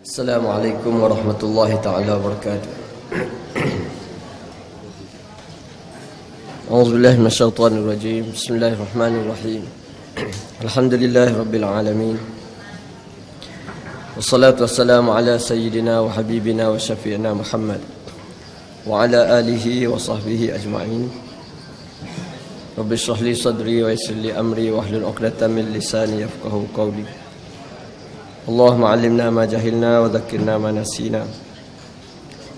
Assalamualaikum warahmatullahi ta'ala wabarakatuh. A'udzubillahi minasyaitonir rajim. Bismillahirrahmanirrahim. Alhamdulillahi rabbil alamin. Wassalatu wassalamu ala sayyidina wa habibina wa syafi'ina Muhammad wa ala alihi wa sahbihi ajma'in. Rabbi shrah li sadri wa yassir li amri wa hlul 'uqdatam min lisani yafqahu qawli. Allahumma 'allimna ma jahilna wa dhakkirna ma nasina.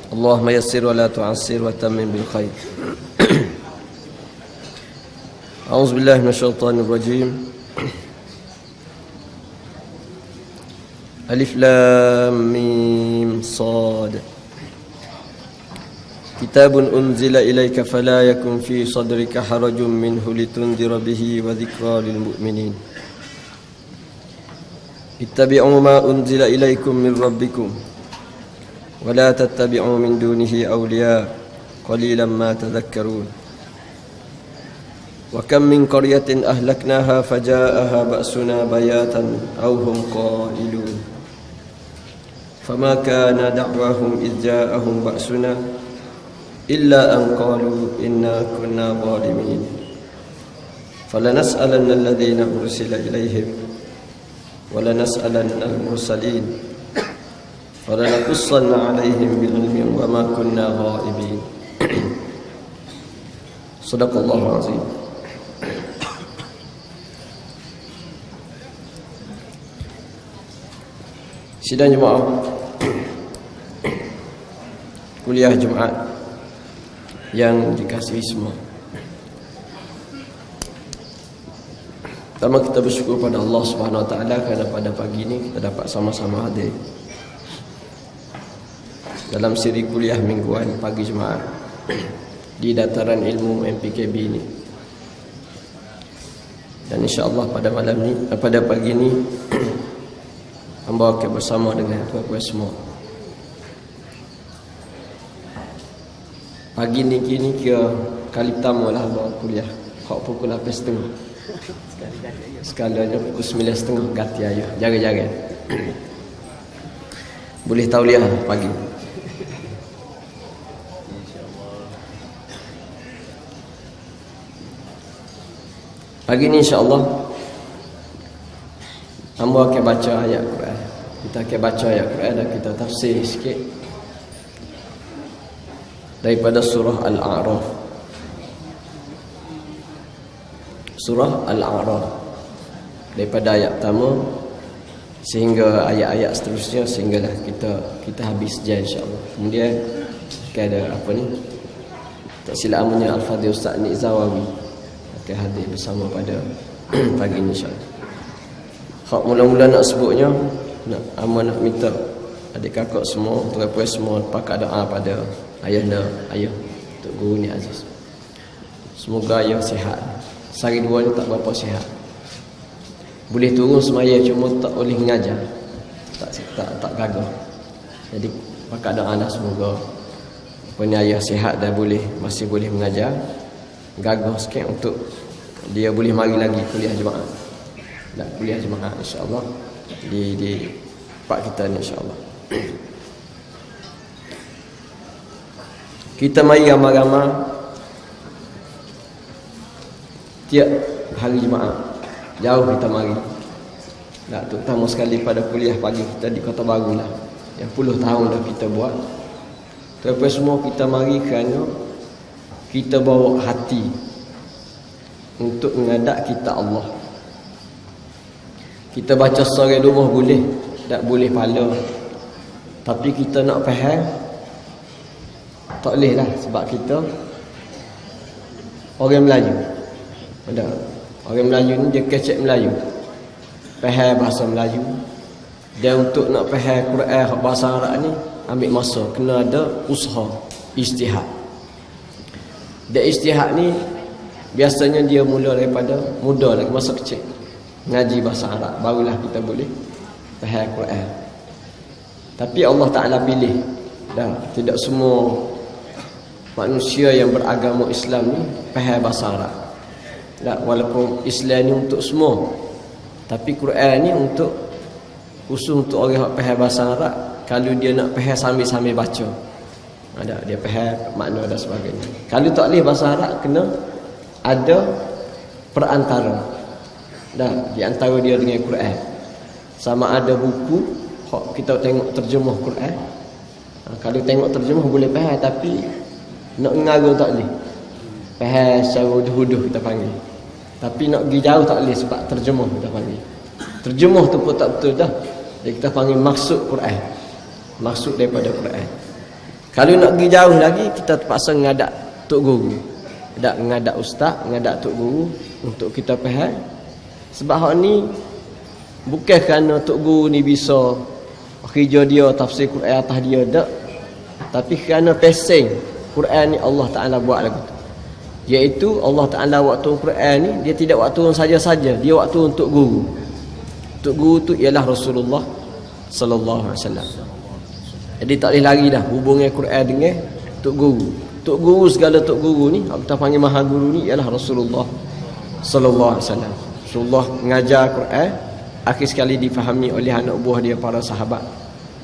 Allahumma yassir wa la tu'assir wa tammim bil khair. A'udzu billahi minasyaitonir rajim. Alif lam mim shad. Kitabun unzila ilaika fala yakun fi sadrika harajun minhu litundira bihi wa dhikra lil mu'minin. Ittabi'u ma unzila ilaikum min rabbikum wa la tattabi'u min dunihi awliya qalilan ma tadhakkarun. Wa kam min qaryatin ahlaknaha faja'aha ba'suna bayatan aw hum qailun. Fama kana da'wahum idh ja'ahum ba'suna illa an qalu inna kunna zalimin. Falanas'alanna alladhina ursila ilaihim وَلَنَسْأَلَنَّ الْمُرْسَلِينَ فَلَنَقُصَّنَّ عَلَيْهِمْ بِعِلْمٍ وَمَا كُنَّا غَائِبِينَ. Sadaqallahul azim. Sidang jemaah kuliah Jumaat yang dikasihi semua. Pertama kita bersyukur pada Allah Subhanahu Wa Taala kerana pada pagi ini kita dapat sama-sama hadir dalam siri kuliah mingguan pagi Jumaat di Dataran Ilmu MPKB ini. Dan insya-Allah pada malam ni, pada pagi ini hamba akan bersama dengan tuan-tuan semua. Pagi ni kini kira kali pertama lah hamba kuliah. Kau pukul 8.30. Sekalanya pukul 9.30 ganti ayah. Jaga-jaga. Boleh tauliah pagi. Pagi ni insya-Allah hamba akan baca ayat Quran. Kita akan baca ayat Quran dan kita tafsir sikit daripada surah Al-A'raf. Surah Al-A'raf daripada ayat pertama sehingga ayat-ayat seterusnya sehinggalah kita habis je insya-Allah. Kemudian ada apa ni? Tak silap namanya Al-Fadhil Ustaz Nizawawi akan hadir bersama pada pagi ini insya-Allah. Hak mula-mula nak sebutnya nak minta adik kakak semua, tuan-tuan semua pakat doa pada ayah Tok Guru ni Aziz. Semoga ayah sihat. Sehari dua ni tak berapa sihat. Boleh turun semaya cuma tak boleh mengajar. Tak gagah. Jadi pakat doa lah semoga ayah sihat dan masih boleh mengajar. Gagah sikit untuk dia boleh mari lagi kuliah jemaah. Dan kuliah jemaah insya-Allah di pak kita ni insya-Allah. Kita mari ramai-ramai tiap hari Jumaat. Jauh kita mari. Terutama sekali pada kuliah pagi kita di Kota Baru lah. Yang puluh tahun dah kita buat. Terus semua kita mari kerana kita bawa hati untuk menghadap kita Allah. Kita baca surah rumah boleh, tak boleh pala. Tapi kita nak faham tak boleh lah sebab kita orang Melayu. Ada orang Melayu ni dia kecek Melayu, faham bahasa Melayu. Dan untuk nak faham Quran bahasa Arab ni ambil masa, kena ada usaha, ijtihad. Dan ijtihad ni biasanya dia mula daripada muda lagi, masa kecil ngaji bahasa Arab, barulah kita boleh faham Quran. Tapi Allah Ta'ala pilih dah, tidak semua manusia yang beragama Islam ni faham bahasa Arab. Walaupun Islam ni untuk semua, tapi Quran ni untuk khusus untuk orang yang faham bahasa Arab kalau dia nak faham sambil-sambil baca. Ada dia faham makna dan sebagainya. Kalau tak boleh bahasa Arab, kena ada perantara. Dah di antara dia dengan Quran. Sama ada buku kita tengok terjemah Quran. Kalau tengok terjemah boleh faham, tapi nak ngaru tak boleh. Faham secara huduh-huduh kita panggil. Tapi nak pergi jauh tak boleh sebab terjemah kita panggil. Terjemah tu pun tak betul dah. Jadi kita panggil maksud Quran. Maksud daripada Quran. Kalau nak pergi jauh lagi, kita terpaksa ngadak tok guru. Ngadak ustaz, ngadak tok guru untuk kita faham. Sebab hak ni bukan kerana tok guru ni bisa kerja dia tafsir Quran atas dia dak, tapi kerana pesing Quran ni Allah Taala buat lagu tu. Iaitu Allah Taala waktu Quran ni dia tidak waktu saja-saja, dia waktu untuk guru. Tok guru tu ialah Rasulullah sallallahu alaihi wasallam. Jadi tak boleh lari dah hubungan Quran dengan tok guru. Tok guru segala tok guru ni, kita panggil maha guru ni ialah Rasulullah sallallahu alaihi wasallam. Rasulullah mengajar Quran, akhir sekali difahami oleh anak buah dia para sahabat.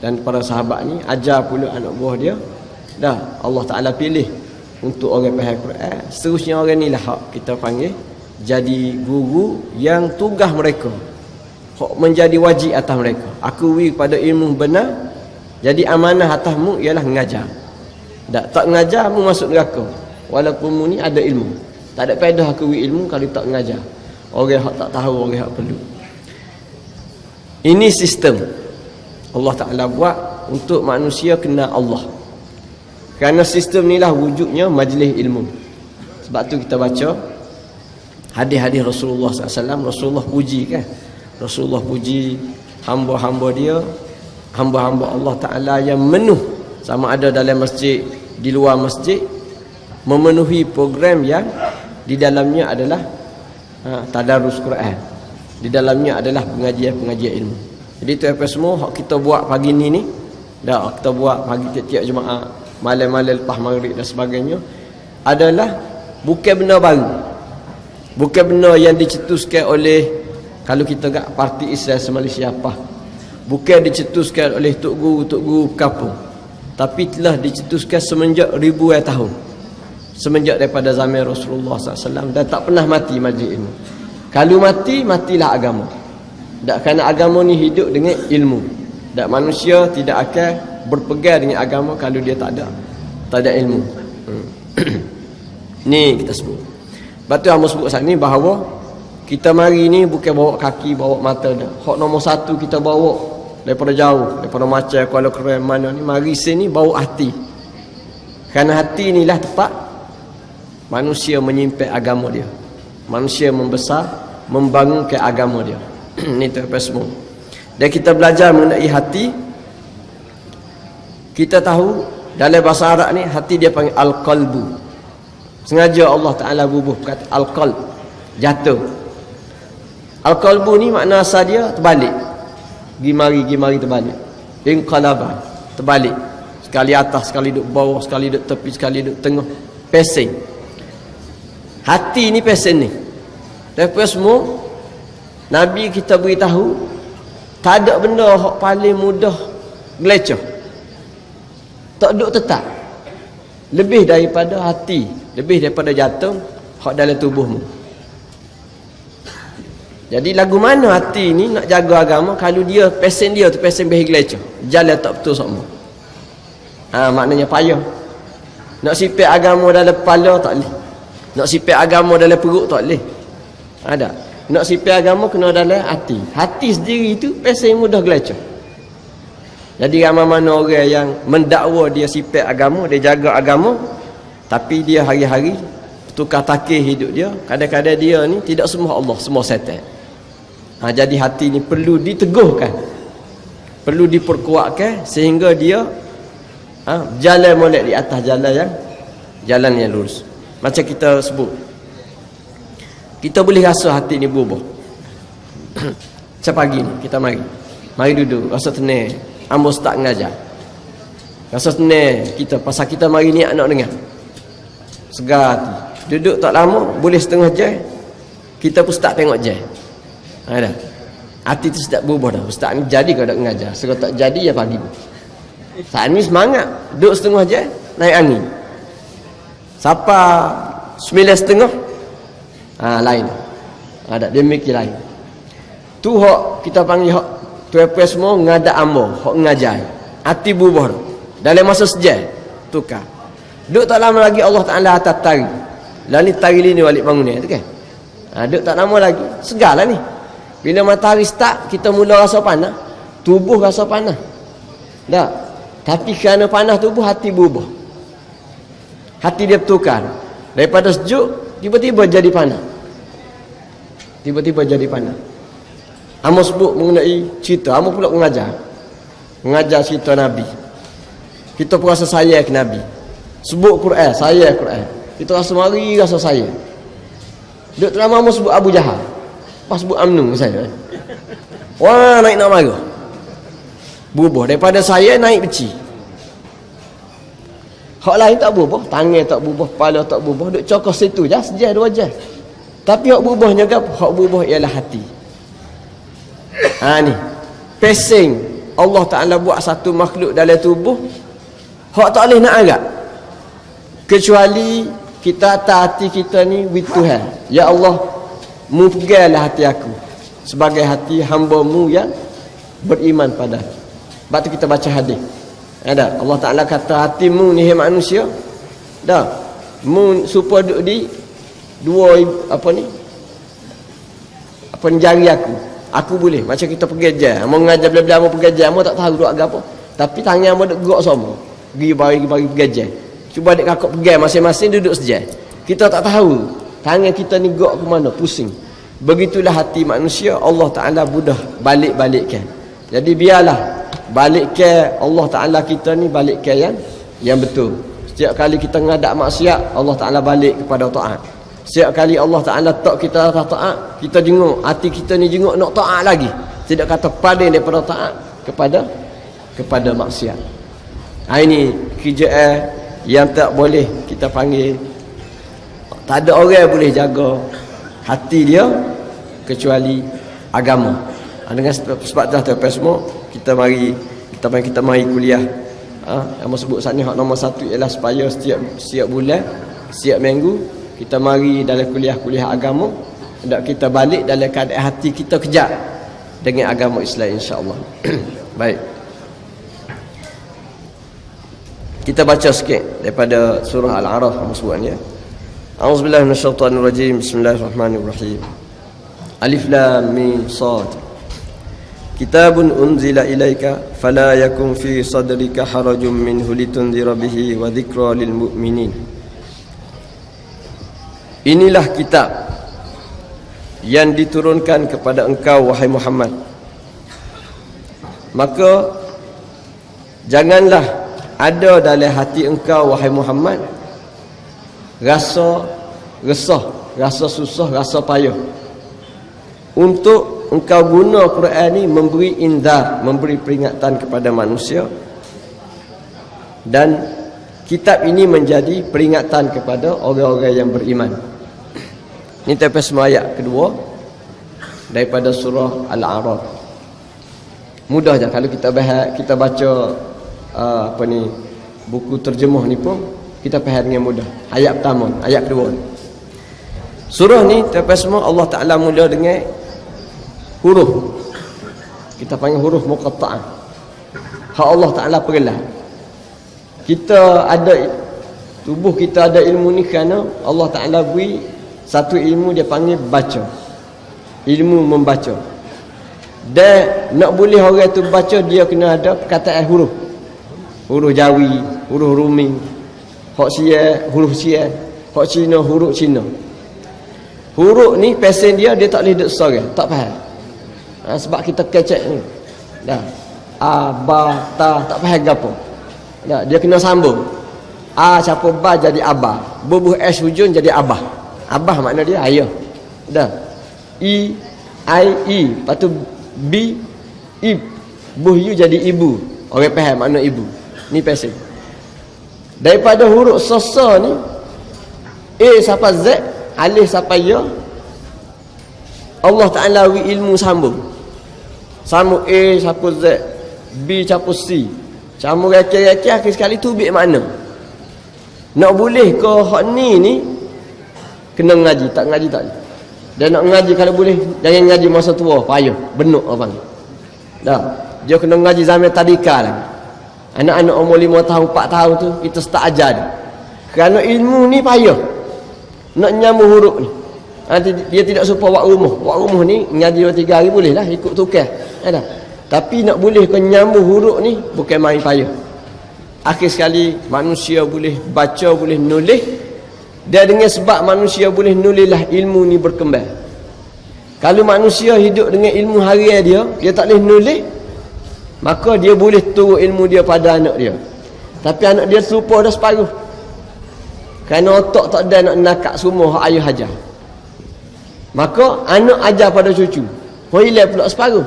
Dan para sahabat ni ajar pula anak buah dia. Dah Allah Taala pilih untuk orang faham Quran. Seterusnya orang ni lah hak kita panggil jadi guru yang tugas mereka, hak menjadi wajib atas mereka. Akui pada ilmu benar. Jadi amanah atasmu ialah mengajar. Tak mengajar mu masuk neraka. Walaupun mu ni ada ilmu. Tak ada faedah akui ilmu kalau tak mengajar. Orang hak tak tahu, orang hak perlu. Ini sistem Allah Ta'ala buat untuk manusia kenal Allah. Kerana sistem ni lah wujudnya majlis ilmu. Sebab tu kita baca hadis-hadis Rasulullah SAW. Rasulullah puji kan. Rasulullah puji hamba-hamba dia, hamba-hamba Allah Ta'ala yang menuh, sama ada dalam masjid, di luar masjid, memenuhi program yang di dalamnya adalah tadarus Quran. Di dalamnya adalah pengajian-pengajian ilmu. Jadi tu apa semua hak kita buat pagi ni dah kita buat pagi tiap-tiap Jumaat, malam-malam lepas maghrib dan sebagainya, adalah bukan benda baru. Bukan benda yang dicetuskan oleh, kalau kita kat parti Islam Malaysia apa, bukan dicetuskan oleh tok guru kampung, tapi telah dicetuskan semenjak ribuan tahun, semenjak daripada zaman Rasulullah SAW, dan tak pernah mati majlis ilmu. Kalau mati, matilah agama. Tak, kerana agama ni hidup dengan ilmu. Tak, manusia tidak akan berpegang dengan agama kalau dia tak ada ilmu. Ni kita sebut. Lepas tu Amos sebut saat ni bahawa kita mari ni bukan bawa kaki, bawa mata dah. Hak nombor satu kita bawa daripada jauh, daripada Macau, Kuala Keren, mana ni, mari sini bawa hati. Kerana hati ni lah tempat manusia menyimpan agama dia. Manusia membesar, membangunkan agama dia. Ini tu apa semua. Dan kita belajar mengenai hati. Kita tahu dalam bahasa Arab ni hati dia panggil al-qalbu. Sengaja Allah Ta'ala bubuh kata al-qalb, jatuh. Al-qalbu ni makna asal dia terbalik. Gimari terbalik. Inqalaba, terbalik. Sekali atas, sekali duduk bawah, sekali duduk tepi, sekali duduk tengah. Pesing. Hati ni pesen ni. Tapi semua Nabi kita beritahu tak ada benda yang paling mudah gelecah, tak duduk tetap, lebih daripada hati, lebih daripada jantung hak dalam tubuhmu. Jadi lagu mana hati ni nak jaga agama kalau dia pesen dia tu pesen beh gelecah, jalan tak betul semua. Maknanya payah. Nak sipit agama dalam kepala tak boleh. Nak sipit agama dalam perut tak boleh. Ada. Nak sipit agama kena dalam hati. Hati sendiri tu pesen mudah gelecah. Jadi ramai mana orang yang mendakwa dia sipit agama, dia jaga agama, tapi dia hari-hari tukar takir hidup dia. Kadang-kadang dia ni tidak sembah Allah, sembah syaitan. Jadi hati ni perlu diteguhkan, perlu diperkuatkan sehingga dia jalan molek di atas jalan yang lurus. Macam kita sebut, kita boleh rasa hati ni berubah. Macam pagi ni kita mari duduk, rasa tenang. Amos tak ngajar, rasa tenang kita, pasal kita mari ni nak dengar, segar hati. Duduk tak lama, boleh setengah jam, kita pun start tengok jam. Ada hati tu start berubah dah. Ustaz ni jadi kau tak ngajar, kalau tak jadi ya pagi. Saat ni semangat. Duduk setengah je, naik angin. Siapa 9.30? Lain. Ada dia mikir lain. Tu hak kita panggil hak tuan-tuan semua ngadak ambo, hak ngajar. Hati berubah. Dalam masa sejam tukar. Duduk tak lama lagi Allah Taala atas tari. Lalu tari ni balik bangun tu kan. Duduk tak lama lagi, segarlah ni. Bila matahari start, kita mula rasa panas. Tubuh rasa panas. Tak. Tapi kerana panas tubuh, hati berubah. Hati dia bertukar. Daripada sejuk, tiba-tiba jadi panas. Tiba-tiba jadi panas. Amo sebut mengenai cerita. Amo pula mengajar. Mengajar cerita Nabi. Kita pun rasa sayang ke Nabi. Sebut Quran, sayang Quran. Kita rasa mari, rasa sayang. Duduk lama amo sebut Abu Jahal. Pas sebut Amnu saya. Wah, naik nak marah. Berubah. Daripada saya naik beci. Hak lain tak berubah. Tangan tak berubah, kepala tak berubah. Duduk cokok situ je, sejam 2 jam. Tapi hak berubahnya apa? Hak berubah ialah hati. Ni. Pesing. Allah Ta'ala buat satu makhluk dalam tubuh. Hak tak boleh nak agak. Kecuali kita atas hati kita ni with Tuhan. Ya Allah, mu peganglah hati aku sebagai hati hamba-Mu yang beriman pada. Sebab tu kita baca hadis. Ada Allah Taala kata hatimu ni hai manusia. Dah. Mu supaya duduk di dua jari aku. Aku boleh macam kita pergi je. Mau ngajar bela-bela mau pergi je, mau tak tahu duk agak apa. Tapi tangan mau duk gerak semua. Pergi bagi pergi je. Cuba adik kakak pergi masing-masing duduk sejam. Kita tak tahu tangan kita ni gerak ke mana, pusing. Begitulah hati manusia, Allah Ta'ala mudah balik-balikkan. Jadi biarlah balikkan Allah Ta'ala kita ni, balikkan yang betul. Setiap kali kita ngadak maksiat, Allah Ta'ala balik kepada taat. Setiap kali Allah Ta'ala tak kita taat, kita jenguk, hati kita ni jenguk nak taat lagi. Tidak kata paling daripada taat kepada maksiat. Ini kerjaan yang tak boleh kita panggil. Tak ada orang boleh jaga hati dia kecuali agama. Dengan sebab tu semua kita mari kuliah. Yang sebut saat ni hak nombor 1 ialah supaya setiap bulan, setiap minggu kita mari dalam kuliah agama, hendak kita balik dalam keadaan hati kita kejap dengan agama Islam, insya-Allah. Baik. Kita baca sikit daripada surah Al-A'raf sebutnya. A'udzubillahi minasyaitonirrajim. Bismillahirrahmanirrahim. Alif lam mim shad. Kitabun unzila ilaika fala yakun fi sadrika harajun minhu litunzira bihi wa dzikra lil mu'minin. Inilah kitab yang diturunkan kepada engkau wahai Muhammad. Maka janganlah ada dalam hati engkau wahai Muhammad rasa resah, rasa susah, rasa payah untuk engkau guna Quran ni memberi inzar, memberi peringatan kepada manusia. Dan kitab ini menjadi peringatan kepada orang-orang yang beriman. Ini tafsir ayat kedua daripada surah Al-A'raf. Mudah je kalau kita baca buku terjemah ni pun kita faham dengan mudah. Ayat pertama, ayat kedua. Surah ni tafsir Allah Taala mula dengan huruf. Kita panggil huruf muqatta'ah. Hak Allah Taala pergelar. Kita ada tubuh kita ada ilmu ni kerana Allah Taala beri satu ilmu dia panggil baca. Ilmu membaca. Dan nak boleh orang tu baca dia kena ada perkataan huruf. Huruf Jawi, huruf Rumi, hak Sia, huruf Sia, hak Cina, huruf Cina. Huruf ni pesen dia tak boleh duduk seorang, tak faham. Sebab kita kecek ni. Dah. A, ba, ta, tak faham apa. Dah, dia kena sambung. A campur ba jadi abah. Bubuh s hujung jadi abah. Abah makna dia ayah. Dah. I, I. Lepas tu B, I. Buh U jadi ibu. Orang faham makna ibu. Ni pesen. Daripada huruf sosa ni A sampai Z, alif sampai Ya, Allah Ta'ala beri ilmu sambung. Sambung A sampai Z, B sampai C, Sama reki-reki akhir sekali tubik makna. Nak boleh ke hak ni kena ngaji, tak ngaji tak boleh. Dan nak ngaji kalau boleh jangan ngaji masa tua, payah, benuk abang. Dah, dia kena ngaji zaman tadika lagi. Anak-anak umur 5 tahun, 4 tahun tu kita start ajar dia. Kerana ilmu ni payah. Nak nyambung huruf ni. Nanti dia tidak suka buat rumah. Buat rumah ni ngaji 2-3 hari boleh lah ikut tukar. Ada. Tapi nak boleh kau nyambung huruf ni bukan main payah. Akhir sekali manusia boleh baca, boleh nulis. Dan dengan sebab manusia boleh nulis lah ilmu ni berkembang. Kalau manusia hidup dengan ilmu harian dia tak boleh nulis, maka dia boleh turun ilmu dia pada anak dia. Tapi anak dia terlupa dah separuh. Kerana otak tak ada nak nakak semua hak ayah ajar. Maka anak ajar pada cucu. Hilang pula separuh.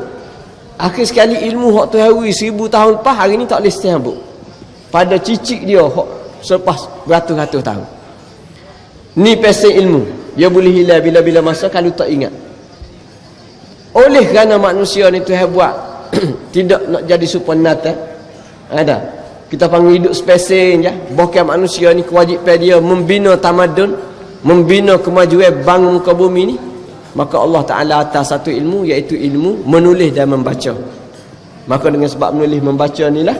Akhir sekali ilmu hak tu hari 1000 tahun lepas hari ni tak boleh sambung. Pada cicik dia hak selepas beratus-ratus tahun. Ni pasal ilmu. Dia boleh hilang bila-bila masa kalau tak ingat. Oleh kerana manusia ni Tuhan buat tidak nak jadi supernatural. Ada. Kita panggil hidup spesies je. Bukan manusia ni kewajipan dia membina tamadun, membina kemajuan bangun muka bumi ni. Maka Allah Ta'ala atas satu ilmu, iaitu ilmu menulis dan membaca. Maka dengan sebab menulis membaca ni lah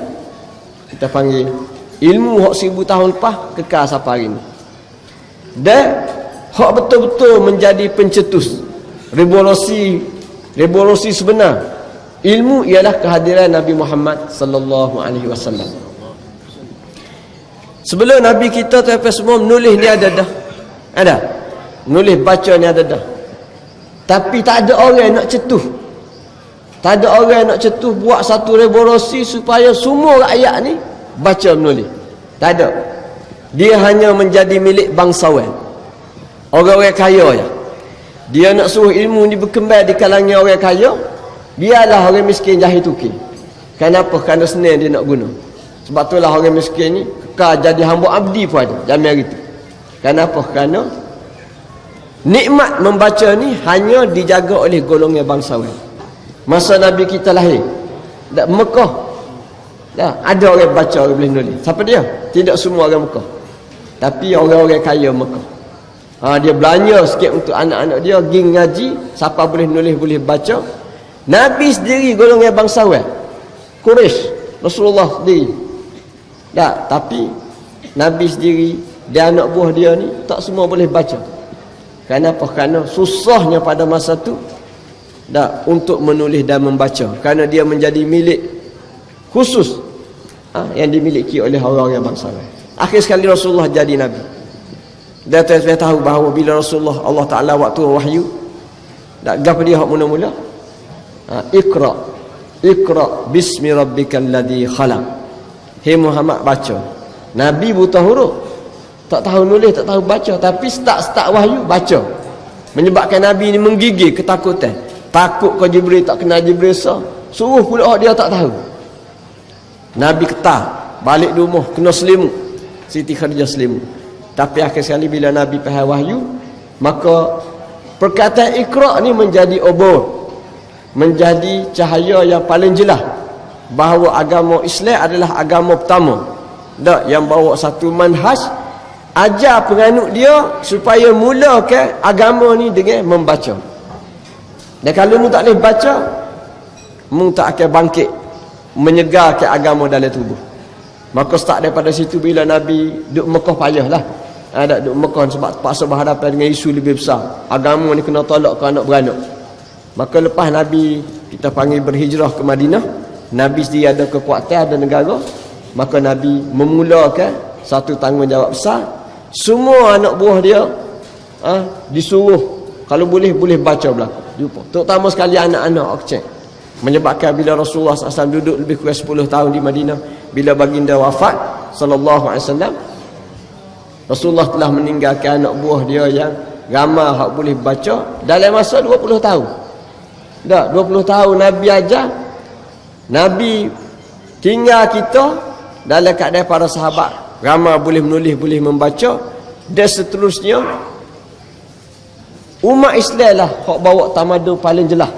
kita panggil ilmu hak 1000 tahun lepas kekal sampai hari ni. Dan hak betul-betul menjadi pencetus revolusi sebenar ilmu ialah kehadiran Nabi Muhammad sallallahu alaihi wasallam. Sebelum Nabi kita sampai semua menulis ni ada dah. Ada. Menulis baca ni ada dah. Tapi tak ada orang nak cetuh. Tak ada orang nak cetuh buat satu revolusi supaya semua rakyat ni baca menulis. Tak ada. Dia hanya menjadi milik bangsawan. Orang-orang kaya je. Dia nak suruh ilmu ni berkembang di kalangan orang kaya, biarlah orang miskin jahil tukir. Kenapa? Kerana senang dia nak guna. Sebab itulah orang miskin ni kekal jadi hamba abdi pun ada zaman hari tu. Kenapa? Kerana nikmat membaca ni hanya dijaga oleh golongan bangsawan. Masa Nabi kita lahir, dak Mekah, dah ada orang baca, orang boleh nulis. Siapa dia? Tidak semua orang Mekah. Tapi orang-orang kaya Mekah. Dia belanja sikit untuk anak-anak dia pergi ngaji, siapa boleh nulis boleh baca. Nabi sendiri golongan bangsawan Quraisy, Rasulullah sendiri. Tak, tapi Nabi sendiri dan anak buah dia ni tak semua boleh baca. Kenapa? Kerana susahnya pada masa tu untuk menulis dan membaca. Kerana dia menjadi milik khusus yang dimiliki oleh orang-orang bangsawan. Akhir sekali Rasulullah jadi Nabi. Dia tahu bahawa bila Rasulullah Allah Ta'ala waktu wahyu, apa dia hak mula-mula? Iqra bismi rabbikal ladzi khalaq. Hei Muhammad, baca. Nabi buta huruf, tak tahu nulis, tak tahu baca, tapi start wahyu baca. Menyebabkan Nabi ni menggigil ketakutan. Takut kau Jibril tak kenal Jibril sah. Suruh pula dia tak tahu. Nabi ketah, balik di rumah kena selimut. Siti Khadijah selimut. Tapi akhir sekali bila Nabi faham wahyu, maka perkataan Iqra ni menjadi obor, menjadi cahaya yang paling jelas bahawa agama Islam adalah agama pertama yang bawa satu manhaj, ajar penganut dia supaya mulakan agama ni dengan membaca. Dan kalau mu tak boleh baca, mu tak akan bangkit menyegarkan agama dalam tubuh. Maka start daripada situ bila Nabi duduk Mekah payahlah. Ada duduk Mekah sebab terpaksa berhadapan dengan isu lebih besar. Agama ni kena tolak ke anak beranak. Maka lepas Nabi kita panggil berhijrah ke Madinah, Nabi sendiri ada kekuatan, ada negara, maka Nabi memulakan satu tanggungjawab besar. Semua anak buah dia disuruh kalau boleh baca belaka. Jumpa. Terutama sekali anak-anak Okcek. Menyebabkan bila Rasulullah SAW duduk lebih kurang 10 tahun di Madinah, bila baginda wafat sallallahu alaihi wasallam, Rasulullah telah meninggalkan anak buah dia yang ramai hak boleh baca dalam masa 20 tahun. 20 tahun Nabi ajar, Nabi tinggal kita dalam keadaan para sahabat ramai boleh menulis, boleh membaca, dan seterusnya umat Islam lah hak bawa tamadun paling jelas,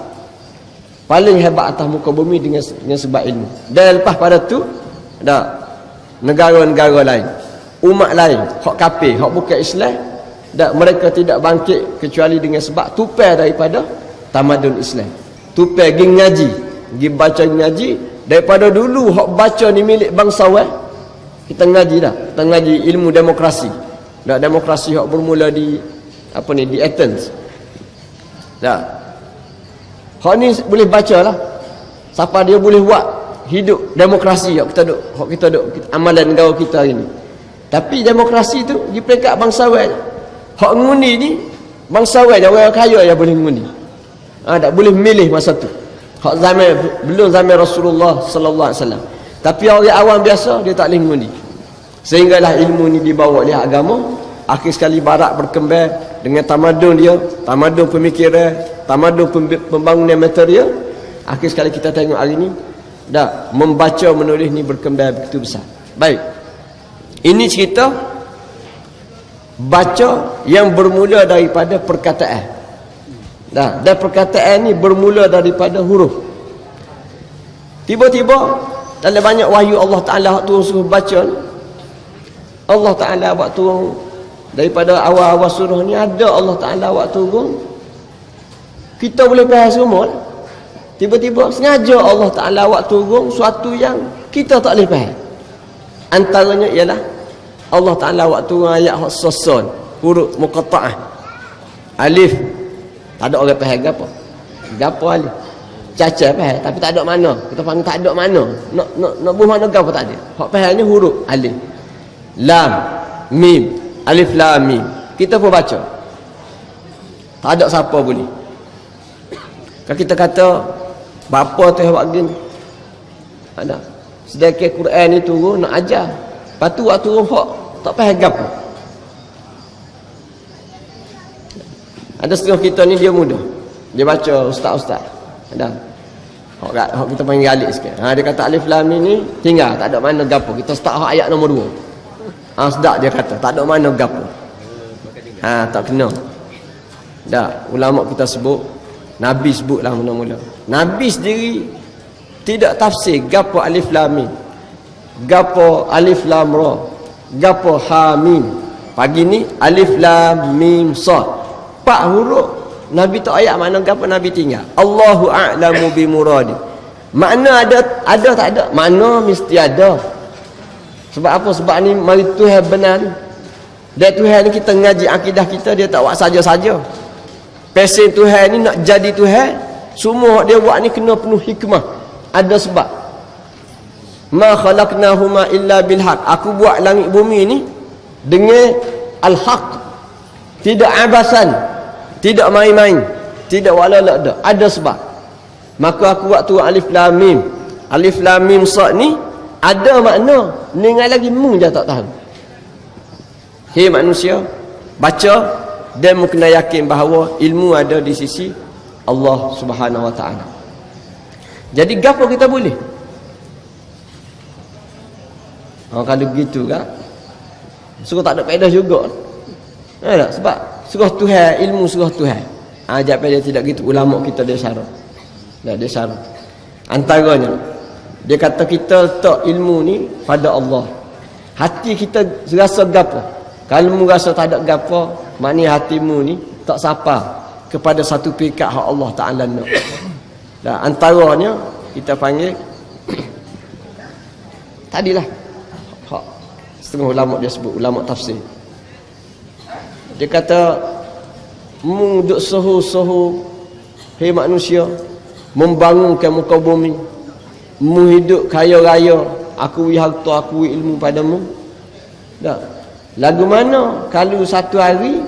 paling hebat atas muka bumi dengan sebab ilmu. Dan lepas pada tu dak negara-negara lain, umat lain, hak kafir, hak bukan Islam, dak mereka tidak bangkit kecuali dengan sebab tupai daripada tamadun Islam. Tupai pergi ngaji, pergi baca ngaji. Daripada dulu hak baca ni milik bangsawan. Kita ngaji dah, kita ngaji ilmu demokrasi. Dak demokrasi hak bermula di apa ni, di Athens. Dak. Hak ni boleh baca lah. Siapa dia boleh buat hidup demokrasi hak kita duk amalan negara kita hari ni. Tapi demokrasi tu di peringkat bangsawan. Hak ngundi ni bangsawan orang kaya yang boleh ngundi. Tak boleh milih masa tu. Hak zaman belum zaman Rasulullah sallallahu alaihi wasallam. Tapi orang awam biasa dia tak boleh ngundi. Sehinggalah ilmu ni dibawa oleh agama, akhir sekali barat berkembang dengan tamadun dia, tamadun pemikiran, tamadun pembangunan material. Akhir sekali kita tengok hari ni dah membaca menulis ni berkembang begitu besar. Baik. Ini cerita baca yang bermula daripada perkataan. Dan perkataan ni bermula daripada huruf. Tiba-tiba dalam banyak wahyu Allah Ta'ala turun suruh baca ni, Allah Ta'ala buat turun daripada awal-awal surah ni, ada Allah Ta'ala buat turun kita boleh faham semua lah. Tiba-tiba sengaja Allah Ta'ala buat turun suatu yang kita tak boleh faham. Antaranya ialah Allah Ta'ala buat turun ayat khususun, huruf muqatta'ah, alif. Tak ada orang faham gapo alif. Cacat faham tapi tak ada makna. Kita panggil tak ada makna. Nak buh makna gapo tak ada. Hak fahamnya huruf alif, lam, mim, alif lam mim. Kita pun baca. Tak ada siapa boleh. Kalau kita kata bapa tu buat gini. Ada. Sedangkan Quran ni turun nak ajar. Lepas tu waktu turun hak tak faham gapo. Ada setengah kita ni dia mudah. Dia baca ustaz-ustaz. Ada. Hak kita panggil alik sikit. Dia kata alif lam mim ni tinggal, tak ada makna gapo. Kita start hak ayat nombor 2. Sedak dia kata, tak ada makna gapo. Tak kena. Dah, ulama kita sebut, Nabi sebutlah mula-mula. Nabi sendiri tidak tafsir gapo alif lam mim, gapo alif lam ra, gapo ha mim. Pagi ni alif lam mim sad. 4 huruf Nabi tak ayat makna gapo, Nabi tinggal. Allahu a'lamu bi muradi. Makna ada tak ada? Makna mesti ada. Sebab apa? Sebab ni mari Tuhan benar ni. Dan Tuhan ni kita ngaji akidah kita, dia tak buat saja-saja. Pesen Tuhan ni nak jadi Tuhan, semua dia buat ni kena penuh hikmah. Ada sebab. Ma khalaqnahuma illa bil haq. Aku buat langit bumi ni dengan al-haq. Tidak abasan, tidak main-main, tidak walala, ada sebab. Maka aku buat tu alif lam mim. Alif lam mim sad ni ada makna, dengan lagi mu je tak tahu. Hei manusia, baca dan mu kena yakin bahawa ilmu ada di sisi Allah Subhanahu wa taala. Jadi gapo kita boleh? Kalau begitu kan, suruh tak ada faedah juga. Tak? Sebab surah Tuhan, ilmu surah Tuhan. Jawapan dia tidak gitu. Ulama kita dia syarat. Dia syarat. Antaranya, dia kata kita letak ilmu ni pada Allah. Hati kita rasa gapo. Kalau mu rasa tak ada gapo, maknanya hatimu ni tak sapa kepada satu pihak hak Allah Ta'ala nak. Dan antaranya kita panggil tadilah hak setengah ulama dia sebut, ulama tafsir. Dia kata mu duk soho-soho, hei manusia, membangunkan muka bumi, mu hidup kaya raya, aku wi harta, aku wi ilmu padamu. Tak. Lagu mana kalau satu hari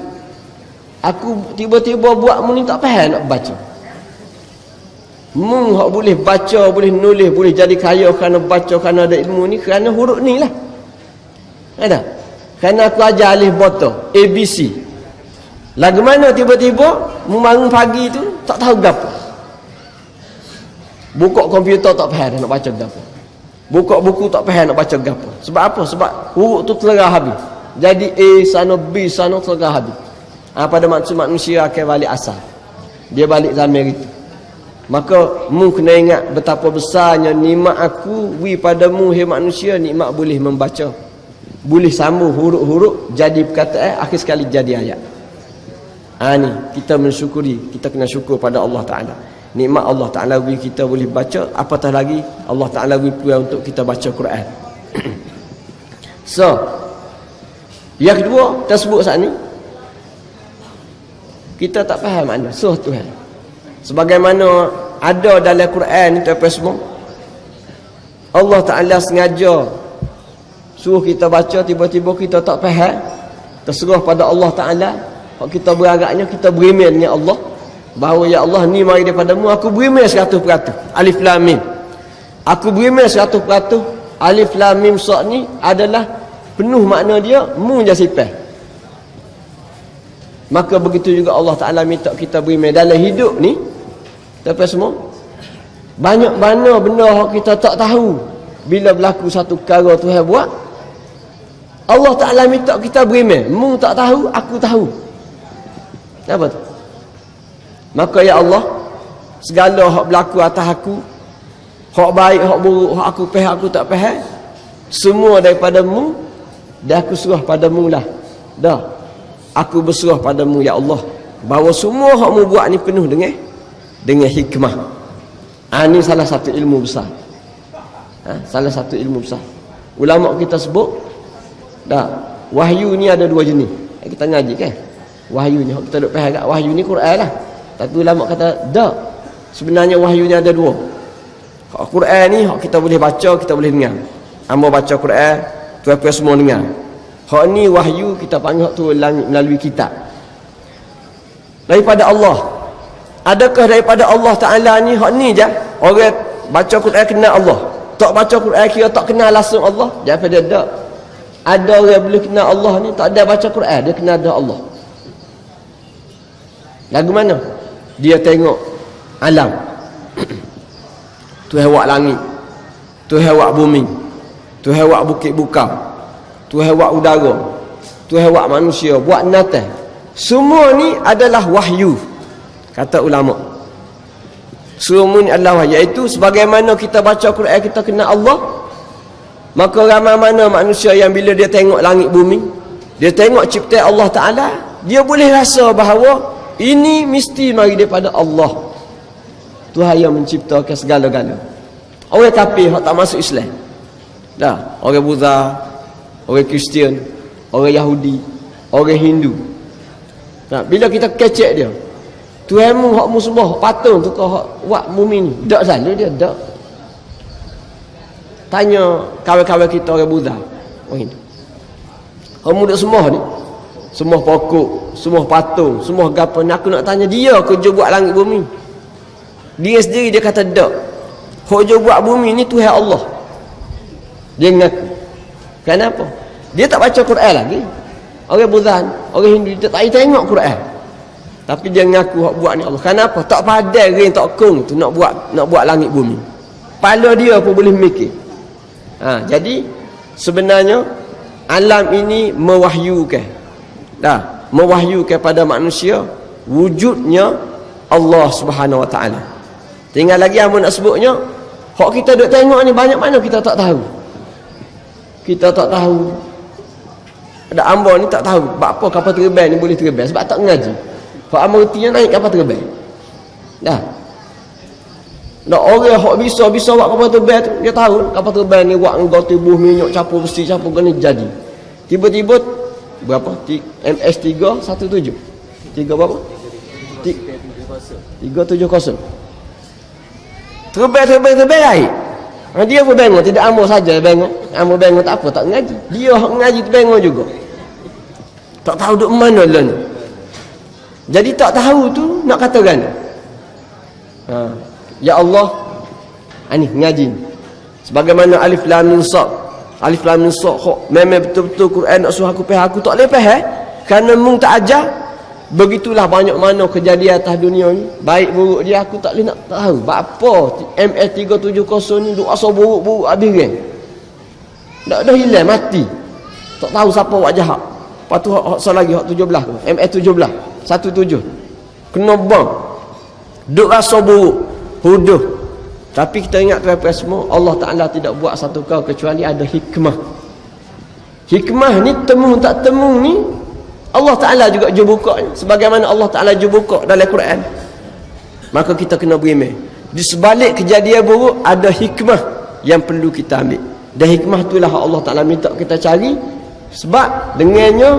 aku tiba-tiba buat mu ni tak faham nak baca. Mu hak boleh baca, boleh nulis, boleh jadi kaya kerana baca, kerana ada ilmu ni, kerana huruf ni lah. Ada. Kerana aku ajar alif bata ABC. Lagu mana tiba-tiba membangun pagi tu tak tahu gapo. Buka komputer tak faham nak baca gapo. Buka buku tak faham nak baca gapo. Sebab apa? Sebab huruf tu terlerah habis. Jadi A sana B sana terlerah habis. Pada maksud manusia akan balik asal. Dia balik zamir itu. Maka mu kena ingat betapa besarnya nikmat aku wi padamu hai manusia. Nikmat boleh membaca, boleh sambung huruf-huruf jadi perkataan, akhir sekali jadi ayat. Ni kita mensyukuri, kita kena syukur pada Allah Ta'ala. Nikmat Allah Ta'ala wi kita boleh baca, apatah lagi Allah Ta'ala wi peluang untuk kita baca Quran. So yang kedua kita sebut saat ni, kita tak faham makna suruh Tuhan. Sebagaimana ada dalam Quran ni tuan-tuan semua, Allah Ta'ala sengaja suruh kita baca, tiba-tiba kita tak faham, terserah pada Allah Ta'ala. Kalau kita beragaknya, kita beriman dengan Allah bahawa ya Allah ni mari daripadamu, aku beriman 100%. Alif Lam Mim, aku beriman 100%. Alif Lam Mim Sad ni adalah penuh makna dia mu je sifat. Maka begitu juga Allah Ta'ala minta kita beriman dalam hidup ni. Tapi semua banyak mana benda yang kita tak tahu. Bila berlaku satu perkara Tuhan buat, Allah Ta'ala minta kita beriman. Mu tak tahu, aku tahu. Apa tu? Maka ya Allah, segala hak berlaku atas aku, hak baik, hak buruk, hak aku faham, aku tak faham, semua daripada-Mu, dan aku serah padamu lah. Dah, aku berserah padamu ya Allah, bahawa semua hak mu buat ni penuh dengan hikmah. Ini salah satu ilmu besar. Salah satu ilmu besar. Ulama kita sebut, dah, wahyu ni ada dua jenis. Kita ngaji kan? Wahyu ni, kita duk faham kat wahyu ni Quran lah. Tapi ulama kata, dah, sebenarnya wahyu ni ada dua. Hak Quran ni, hak kita boleh baca, kita boleh dengar. Hamba baca Quran, tuan-tuan semua dengar. Hak ni wahyu, kita panggil tu melalui kitab daripada Allah. Adakah daripada Allah Ta'ala ni hak ni je orang baca Quran kenal Allah, tak baca Quran kira tak kenal langsung Allah? Daripada tak. Ada orang boleh kenal Allah ni tak ada baca Quran, dia kenal dah Allah. Lagu mana? Dia tengok alam. Tuhan buat langit, Tuhan buat bumi, Tuhan buat bukit bukau, Tuhan buat udara, Tuhan buat manusia, buat binatang. Semua ni adalah wahyu, kata ulama. Semua ni adalah wahyu. Iaitu sebagaimana kita baca Quran kita kenal Allah, maka ramai mana manusia yang bila dia tengok langit bumi, dia tengok ciptaan Allah Ta'ala, dia boleh rasa bahawa ini mesti mari daripada Allah, Tuhan yang menciptakan segala-gala. Orang kafir yang tak masuk Islam, dah, orang Buddha, orang Kristian, orang Yahudi, orang Hindu, nah, bila kita kecek dia, Tuhanmu hakmu sembah patung tu kau hak buat bumi ni, tak selalu dia tak. Tanya kawan-kawan kita orang Buddha, orang Hindu, kamu dak sembah ni, sembah pokok, sembah patung, sembah gapo ni. Aku nak tanya dia kerja buat langit bumi, dia sendiri dia kata tak. Kerja buat bumi ni Tuhan Allah. Dia mengaku. Kenapa? Dia tak baca Quran lagi. Orang Buddha, orang Hindu, dia tak tengok Quran, tapi dia mengaku hak buat ni Allah. Kenapa? Tak padai ring tak kong tu nak buat langit bumi. Kepala dia pun boleh mikir. Jadi sebenarnya alam ini mewahyukan, mewahyukan pada manusia wujudnya Allah Subhanahu Wa Taala. Tinggal lagi apa nak sebutnya, hak kita duk tengok ni banyak mana kita tak tahu. Kita tak tahu. Ada hamba ni tak tahu apa kapal terbang ni boleh terbang sebab tak mengaji. Hak hamba retinya naik kapal terbang. Dah. Nak orang hak bisa buat kapal terbang tu, dia tahu kapal terbang ni buat engkau tubuh minyak capur besi capur gini jadi. Tiba-tiba berapa? MS317. 3 berapa? 370. Terbang air. Dia pun bengok, tidak ambo saja bengok. Ambo bengok tak apa, tak mengaji. Dia hak mengaji tu bengok juga. Tak tahu duk mana lah ni. Jadi tak tahu tu nak katakan. Ya Allah, ini mengaji. Sebagaimana Alif Lam Mim Sad. Alif Lam Mim Sad memang betul-betul Quran nak suruh aku faham, aku tak boleh faham kerana mung tak ajar. Begitulah banyak mana kejadian atas dunia ni, baik buruk dia aku tak boleh nak tahu. Apa MS370 ni duk asal buruk-buruk habis kan. Dah hilang mati. Tak tahu siapa buat jahat. Lepas tu hak lagi hak 17 tu, MS17 17 kena bom. Duk rasa buruk. huduh. Tapi kita ingat tuan-tuan semua, Allah Ta'ala tidak buat satu kau kecuali ada hikmah. Hikmah ni temu tak temu ni Allah Ta'ala juga buka, sebagaimana Allah Ta'ala buka dalam Quran. Maka kita kena beriman. Di sebalik kejadian buruk ada hikmah yang perlu kita ambil. Dan hikmah itulah Allah Ta'ala minta kita cari. Sebab dengannya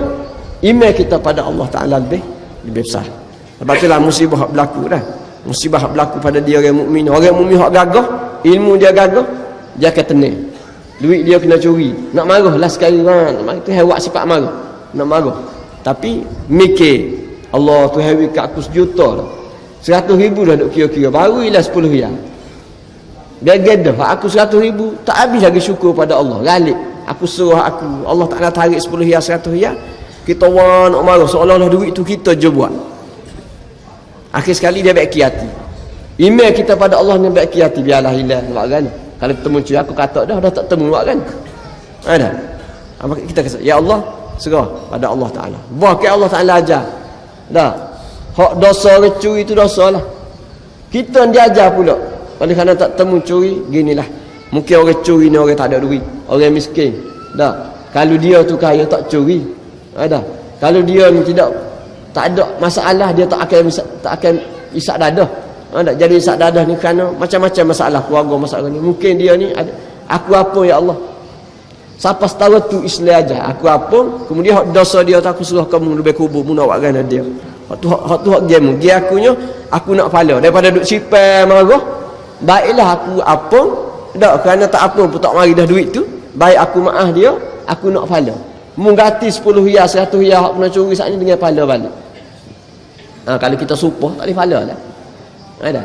iman kita pada Allah Ta'ala lebih besar. Sebab itulah musibah berlaku dah. Musibah berlaku pada dia orang mukmin. Orang mukmin hak gagah, ilmu dia gagah, dia akan tenang. Duit dia kena curi. Nak marah lah sekali kan. Itu hewak sifat marah. Nak marah. Tapi mikir, Allah tu hewi kat aku 1 juta dah. 100,000 dah duk kira-kira. Baru ialah 10 riyal. Gagal aku 100,000. Tak habis lagi syukur pada Allah. Galik. Aku suruh aku. Allah Ta'ala tarik 10 riyal, 100 riyal. Kita orang nak marah. Seolah-olah duit tu kita je buat. Akhir sekali dia baik hati. Email kita pada Allah ni baik hati. Biarlah hilang. Nampak kan? Kalau ketemu cuy aku kata dah tak temu. Nampak kan? Ada. Kita kata, ya Allah, serah pada Allah Ta'ala. Bahkan Allah Ta'ala ajar. Dah. Hak dosa orang curi itu dosa lah. Kita dia ajar pula. Oleh kerana tak temu curi, ginilah. Mungkin orang curi ni orang tak ada duit. Orang miskin. Dah. Kalau dia tu kaya tak curi. Ada. Kalau dia ni tak ada masalah, dia tak akan isak dadah. Ada. Jadi isak dadah ni kerana macam-macam masalah keluarga, masalah ni. Mungkin dia ni ada. Aku apa ya Allah? Siapa tahu tu Islam aja. Aku apa? Kemudian hak dosa dia tak aku suruh kamu lebih kubur mu nak buatkan dia. Hak tu hak game. Dia akunya aku nak pahala daripada duk sipai marah. Baiklah aku apa? Tak kerana tak apa pun tak mari dah duit tu. Baik aku maaf dia, aku nak pahala. Mu ganti 10 riyal, 100 riyal hak pernah curi saat ni dengan pahala balik. Kalau kita supah tak boleh pahala lah. Ada.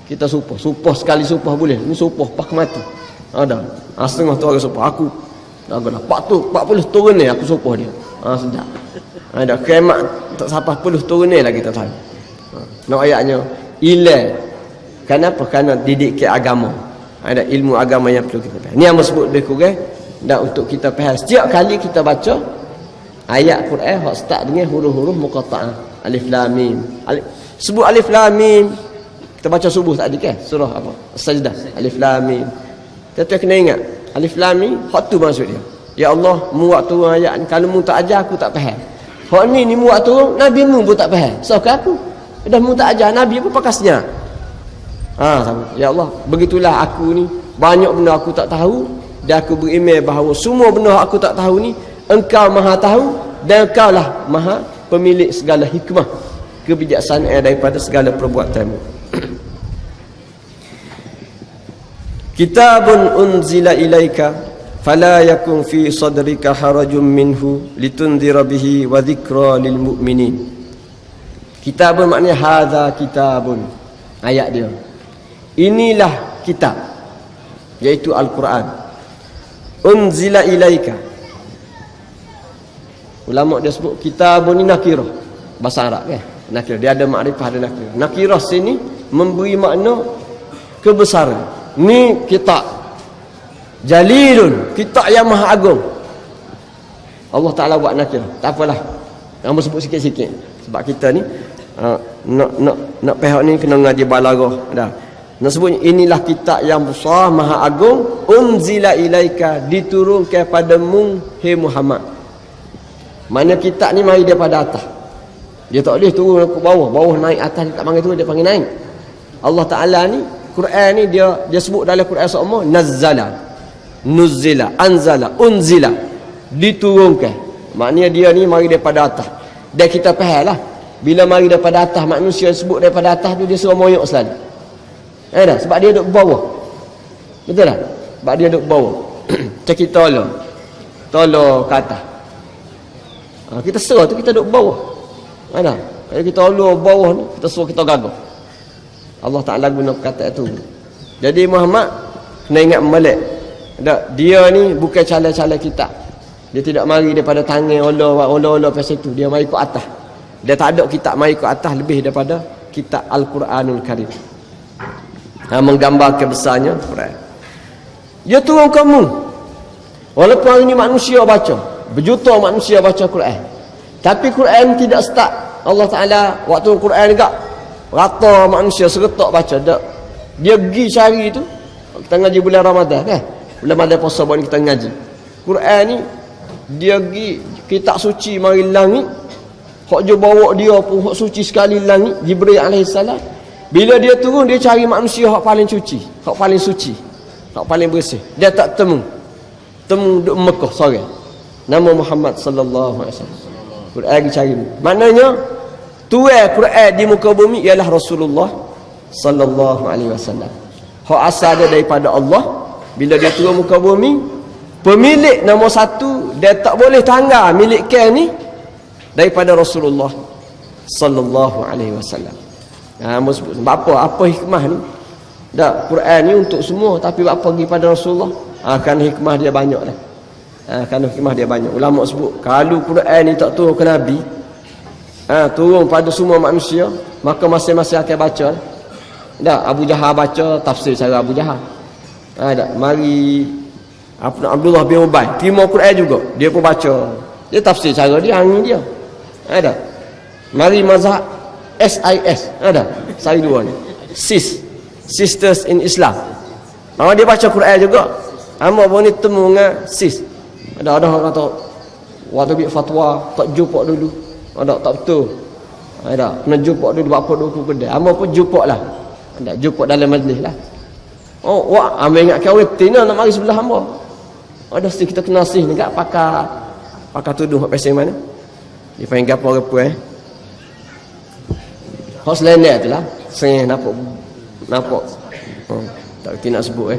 Kita supah sekali supah boleh. Ni supah pak mati. Ada. Setengah tu orang supah aku. Agaklah 40 turun ni aku supah dia. Sedap. Ada kiamat tak sampai 10 turun ni lah kita tahu. Nak ayatnya ilah. Kenapa? Kerana didik ke agama. Ada ilmu agama yang perlu kita faham. Ni yang sebut lebih kurang dan untuk kita faham. Setiap kali kita baca ayat Quran hak start dengan huruf-huruf muqatta'ah. Alif lam mim. Sebut alif lam mim. Kita baca subuh tadi kan? Surah apa? As-Sajdah. Alif lam mim. Kita kena ingat alif lam mim hak tu maksud dia. Ya Allah, mu buat turun ayat ni. Kalau mu tak ajar aku tak faham. Hak ni mu buat turun nabi mu pun tak faham. So ke aku? Dah mu tak ajar nabi apa pakasnya? Sama. Ya Allah, begitulah aku ni banyak benda aku tak tahu dan aku beriman bahawa semua benda aku tak tahu ni Engkau Maha tahu dan Engkau lah Maha pemilik segala hikmah kebijaksanaan daripada segala perbuatanmu. Kitabun unzila ilaika fala yakun fi sadrika harajun minhu litundhira bihi wa dhikra lil mu'minin. Kitabun maknanya hadza kitabun. Ayat dia. Inilah kitab, iaitu Al-Quran. Unzila ilaika. Ulama dia sebut kitabun ni nakirah. Bahasa Arab kan? Nakirah. Dia ada makrifah, ada nakirah. Nakirah sini memberi makna kebesaran. Ni kitab Jalilun, kitab yang maha agung. Allah Ta'ala buat nakirah. Tak apalah. Kamu sebut sikit-sikit. Sebab kita ni nak pihak ni kena ngaji balaghah dah. Nak sebut inilah kitab yang besar maha agung, unzila ilaika, diturunkan padamu hai Muhammad. Mana kitab ni mari daripada atas. Dia tak boleh turun ke bawah, bawah naik atas, dia tak panggil turun, dia panggil naik. Allah Taala ni Quran ni dia sebut dalam Quran semua nazzala, nuzila, anzala, unzila, diturunkan. Maknanya dia ni mari daripada atas. Dan kita faham lah, bila mari daripada atas, manusia sebut daripada atas tu dia suruh moyok selalu. Dah, sebab dia duduk bawah. Betul tak? Sebab dia duduk bawah. Macam kita tolong ke atas. Kita serah tu kita duduk bawah. Dah. Kalau kita tolong bawah ni, kita suruh kita gagah. Allah Ta'ala guna perkataan itu. Jadi Muhammad kena ingat balik. Dia ni bukan calon-calon kita. Dia tidak mari daripada tangan Allah pasal itu. Dia mari ke atas. Dia tak ada kitab mari ke atas lebih daripada kitab Al-Quranul Karim. Menggambarkan besarnya Quran. Dia turun kamu. Walaupun hari ini manusia baca, berjuta manusia baca Quran, tapi Quran tidak start. Allah Ta'ala waktu Quran juga rata manusia seretak baca tak. Dia pergi cari tu. Kita ngaji bulan Ramadan kan. Bulan Ramadan puasa buat kita ngaji. Quran ni dia pergi kitab suci mari langit. Hak je bawa dia pun hak suci sekali langit, Jibril alaihissalam. Bila dia turun dia cari manusia hak paling suci, hak paling suci, hak paling bersih. Dia tak temu duk Mekah seorang. Nama Muhammad sallallahu alaihi wasallam. Quran dia cari. Maknanya tuan Quran di muka bumi ialah Rasulullah sallallahu alaihi wasallam. Hak asal dia daripada Allah. Bila dia turun muka bumi, pemilik nombor satu dia tak boleh tangga milik kan ni daripada Rasulullah sallallahu alaihi wasallam. Sebab apa hikmah ni? Dak Quran ni untuk semua tapi apa pergi pada Rasulullah? Kan hikmah dia banyak dah. Kan hikmah dia banyak. Ulama sebut kalau Quran ni tak turun ke Nabi, turun pada semua manusia, maka masing-masing akan baca. Dak Abu Jahal baca tafsir cara Abu Jahal. Dak mari Abdullah bin Ubay terima Quran juga, dia pun baca. Dia tafsir cara dia, angin dia. Ada. Mari mazhab SIS. Ada. Saya dua ni. Sisters in Islam. Dia baca Quran juga. Hamba pun ni temu dengan sis. Ada orang kata waktu biar fatwa tak jumpa dulu. Ada tak betul. Ada. Kena jumpa dulu apa dulu kedai. Hamba pun jumpa lah. Ada jumpa dalam majlis lah. Hamba ingatkan orang tina nak mari sebelah hamba. Ada mesti kita kena sih ni kat pakar tuduh hak pasal mana? Dia panggil gapo apa Hak selendek tu lah. Saya nampak. Tak kena nak sebut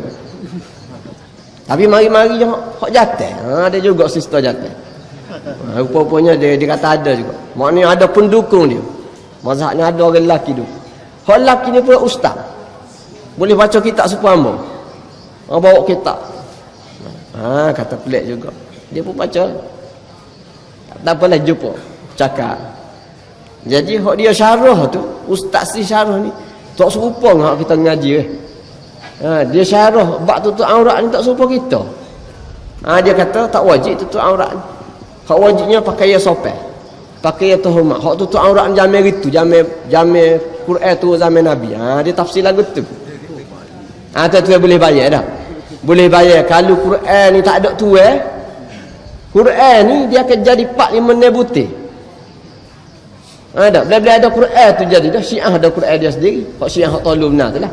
Tapi mari-mari hak jatuh. Ada juga sister jatuh. Rupa-rupanya dia kata ada juga. Maknanya ada pendukung dia. Mazhabnya ada orang lelaki tu. Hak lelaki ni pun ustaz. Boleh baca kitab sepuamba. Bawa kitab. Kata pelik juga. Dia pun baca. Tak apalah jumpa. Cakap. Jadi hak dia syarah tu, ustaz si syarah ni tak serupa dengan kita ngaji dia syarah bab tutup aurat ni tak serupa kita. Dia kata tak wajib tutup aurat ni. Hak wajibnya pakaian sopan. Pakaian terhormat. Hak tutup aurat ni jamin itu, jamin Quran tu zaman Nabi. Dia tafsir lagu tu. Tu boleh bayar dah. Boleh bayar kalau Quran ni tak ada tu Quran ni dia akan jadi 4-5 nebuti. Bila ada Quran tu jadi dah Syiah ada Quran dia sendiri. Hak Syiah hak tolong benar tu lah.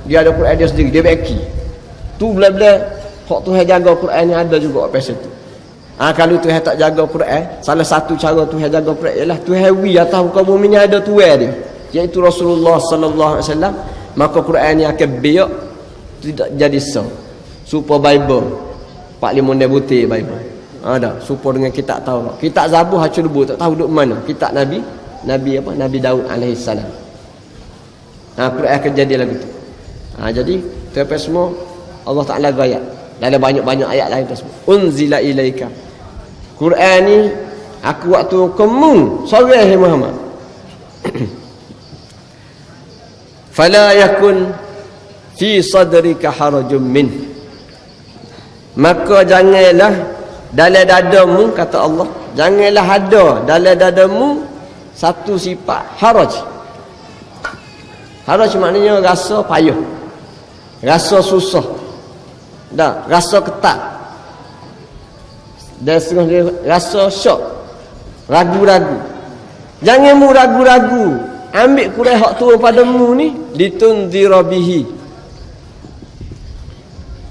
Dia ada Quran dia sendiri, dia beki. Tu bila hak Tuhan jaga Quran ni ada juga apa situ. Kalau Tuhan tak jaga Quran, salah satu cara Tuhan jaga Quran ialah Tuhan wi atas muka bumi ni ada Tuhan dia, iaitu Rasulullah sallallahu alaihi wasallam. Maka Quran ni akan biak tidak jadi super Bible 45 nebuti Bible. Super dengan kitab Taurat. Kitab Zabur hancur debu tak tahu duk mana. Kitab Nabi Daud alaihi salam. Quran akan jadi lagu tu. Jadi terlepas semua Allah Taala ayat. Dan ada banyak-banyak ayat lain tersebut. Unzila ilaika. Quran ni aku waktu kamu sore Muhammad. Fala yakun fi sadrika harajun min. Maka janganlah dalam dadamu, kata Allah, janganlah ada dalam dadamu satu sifat haraj. Haraj maknanya rasa payah, rasa susah, rasa ketat, dan setengah rasa syok, ragu-ragu. Jangan mu ragu-ragu. Ambil Quran hak turun padamu ni litunzira bihi,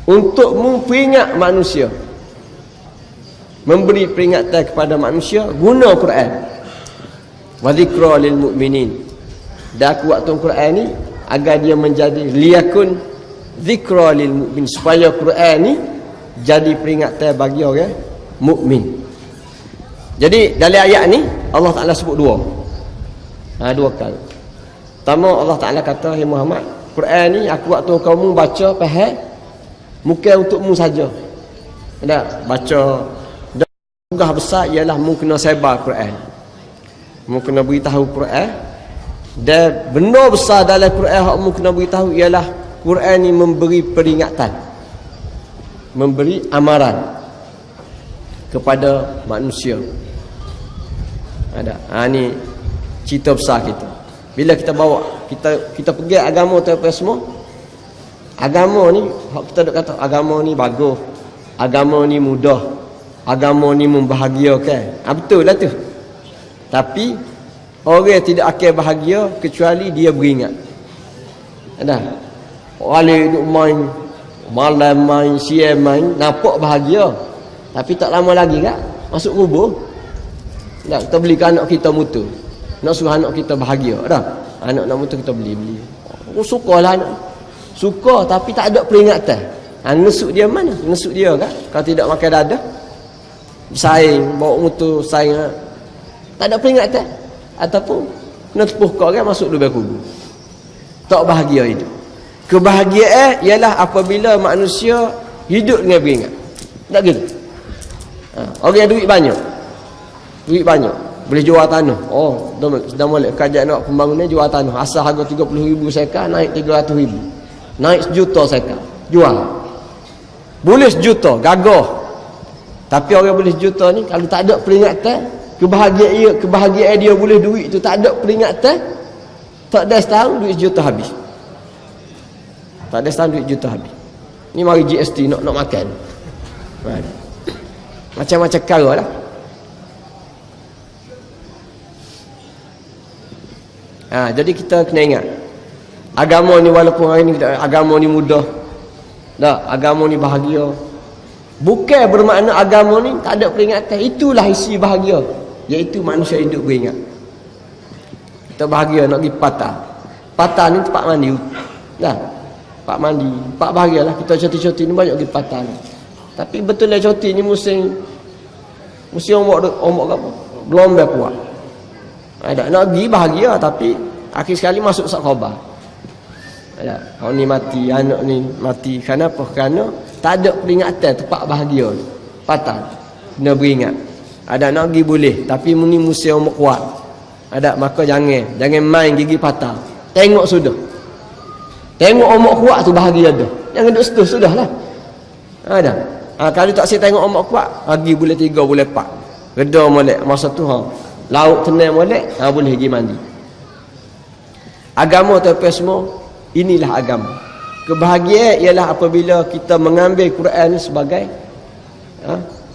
untuk memperingat manusia, memberi peringatan kepada manusia guna Quran. Wa dzikra lil mu'minin. Dan aku waktu Quran ni agar dia menjadi liyakun dzikra lil mu'min, supaya Quran ni jadi peringatan bagi orang mukmin. Jadi dalam ayat ni Allah Taala sebut dua kali. Pertama Allah Taala kata, "Hai Muhammad, Quran ni aku waktu kamu baca faham, bukan untukmu saja." Baca tugas besar ialah mu kena sebar Quran, mu kena beritahu Quran. Dan benda besar dalam Quran hak mu kena beritahu ialah Quran ni memberi peringatan, memberi amaran kepada manusia. Ni cerita besar kita. Bila kita bawa, kita pergi agama tu apa semua. Agama ni, kita duk kata agama ni bagus, agama ni mudah, agama ni membahagiakan. Betul lah tu. Tapi orang tidak akan bahagia kecuali dia beringat. Ada. Orang duk main malam, main siang, main nampak bahagia. Tapi tak lama lagi kan masuk kubur. Tak, kita belikan anak kita mutu. Nak suruh anak kita bahagia dah. Anak nak mutu kita beli. Oh, sukalah anak. Suka tapi tak ada peringatan. Nesuk dia mana? Nesuk dia kan? Kalau tidak makan dada. Saing, bawa mutu saing. Tak ada peringatan. Ataupun kena tepuh kau kan masuk lubang kubur. Tak bahagia hidup. Kebahagiaan ialah apabila manusia hidup dengan beringat. Tak gitu. Orang yang duit banyak. Duit banyak. Boleh jual tanah. Oh, dah boleh kajian nak pembangunan jual tanah. Asal harga 30,000 seka naik 300,000. Naik 1 juta seka. Jual. Boleh 1 juta, gagah. Tapi orang boleh 1 juta ni kalau tak ada peringatan, kebahagiaan dia boleh duit tu tak ada peringatan, tak ada setahun duit 1 juta habis. Tak ada setahun duit 1 juta habis. Ni mari GST nak makan. Macam-macam cara lah. Jadi kita kena ingat agama ni, walaupun hari ni agama ni mudah, agama ni bahagia, bukan bermakna agama ni tak ada peringatan. Itulah isi bahagia, iaitu manusia hidup beringat. Kita bahagia nak pergi patah. Patah ni tempat mandi. Tempat mandi, tempat bahagialah. Kita cuti-cuti ni banyak pergi patah ni. Tapi betul lah cuti ni musim ombak apa? Gelombang kuat. Nak pergi bahagia tapi akhir sekali masuk sak khabar. Orang ni mati, anak ni mati. Kenapa? Kerana tak ada peringatan tempat bahagia ni. Patah. Kena beringat. Nak pergi boleh, tapi ni musim ombak kuat. Maka jangan main gigi patah. Tengok sudah. Tengok ombak kuat tu bahagia dah. Jangan duduk situ sudahlah. Kalau tak saya tengok ombak kuat, pagi boleh 3, boleh 4. Reda molek masa tu laut tenang molek, boleh pergi mandi. Agama tu apa semua? Inilah agama. Kebahagiaan ialah apabila kita mengambil Quran ni sebagai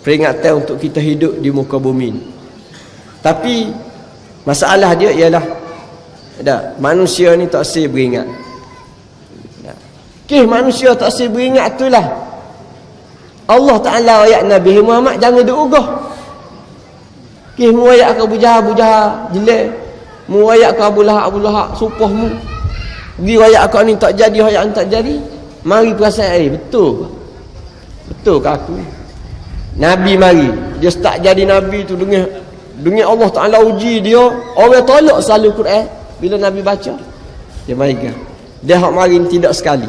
peringatan untuk kita hidup di muka bumi. Tapi masalah dia ialah manusia ni tak sempat beringat. Manusia tak sempat beringat itulah Allah Ta'ala ayat Nabi Muhammad jangan diugah. Mu ayat ke Abu Jahal jelek, mu ayat ke Abu Lahab sumpah mu. Pergi ayat kau ni tak jadi, ayat ni tak jadi. Mari perasaan betul ke aku? Nabi mari, dia start jadi Nabi tu dengan Allah Ta'ala uji dia. Orang tolak selalu Quran bila Nabi baca. Dia mari kan. Dia hak mari tidak sekali.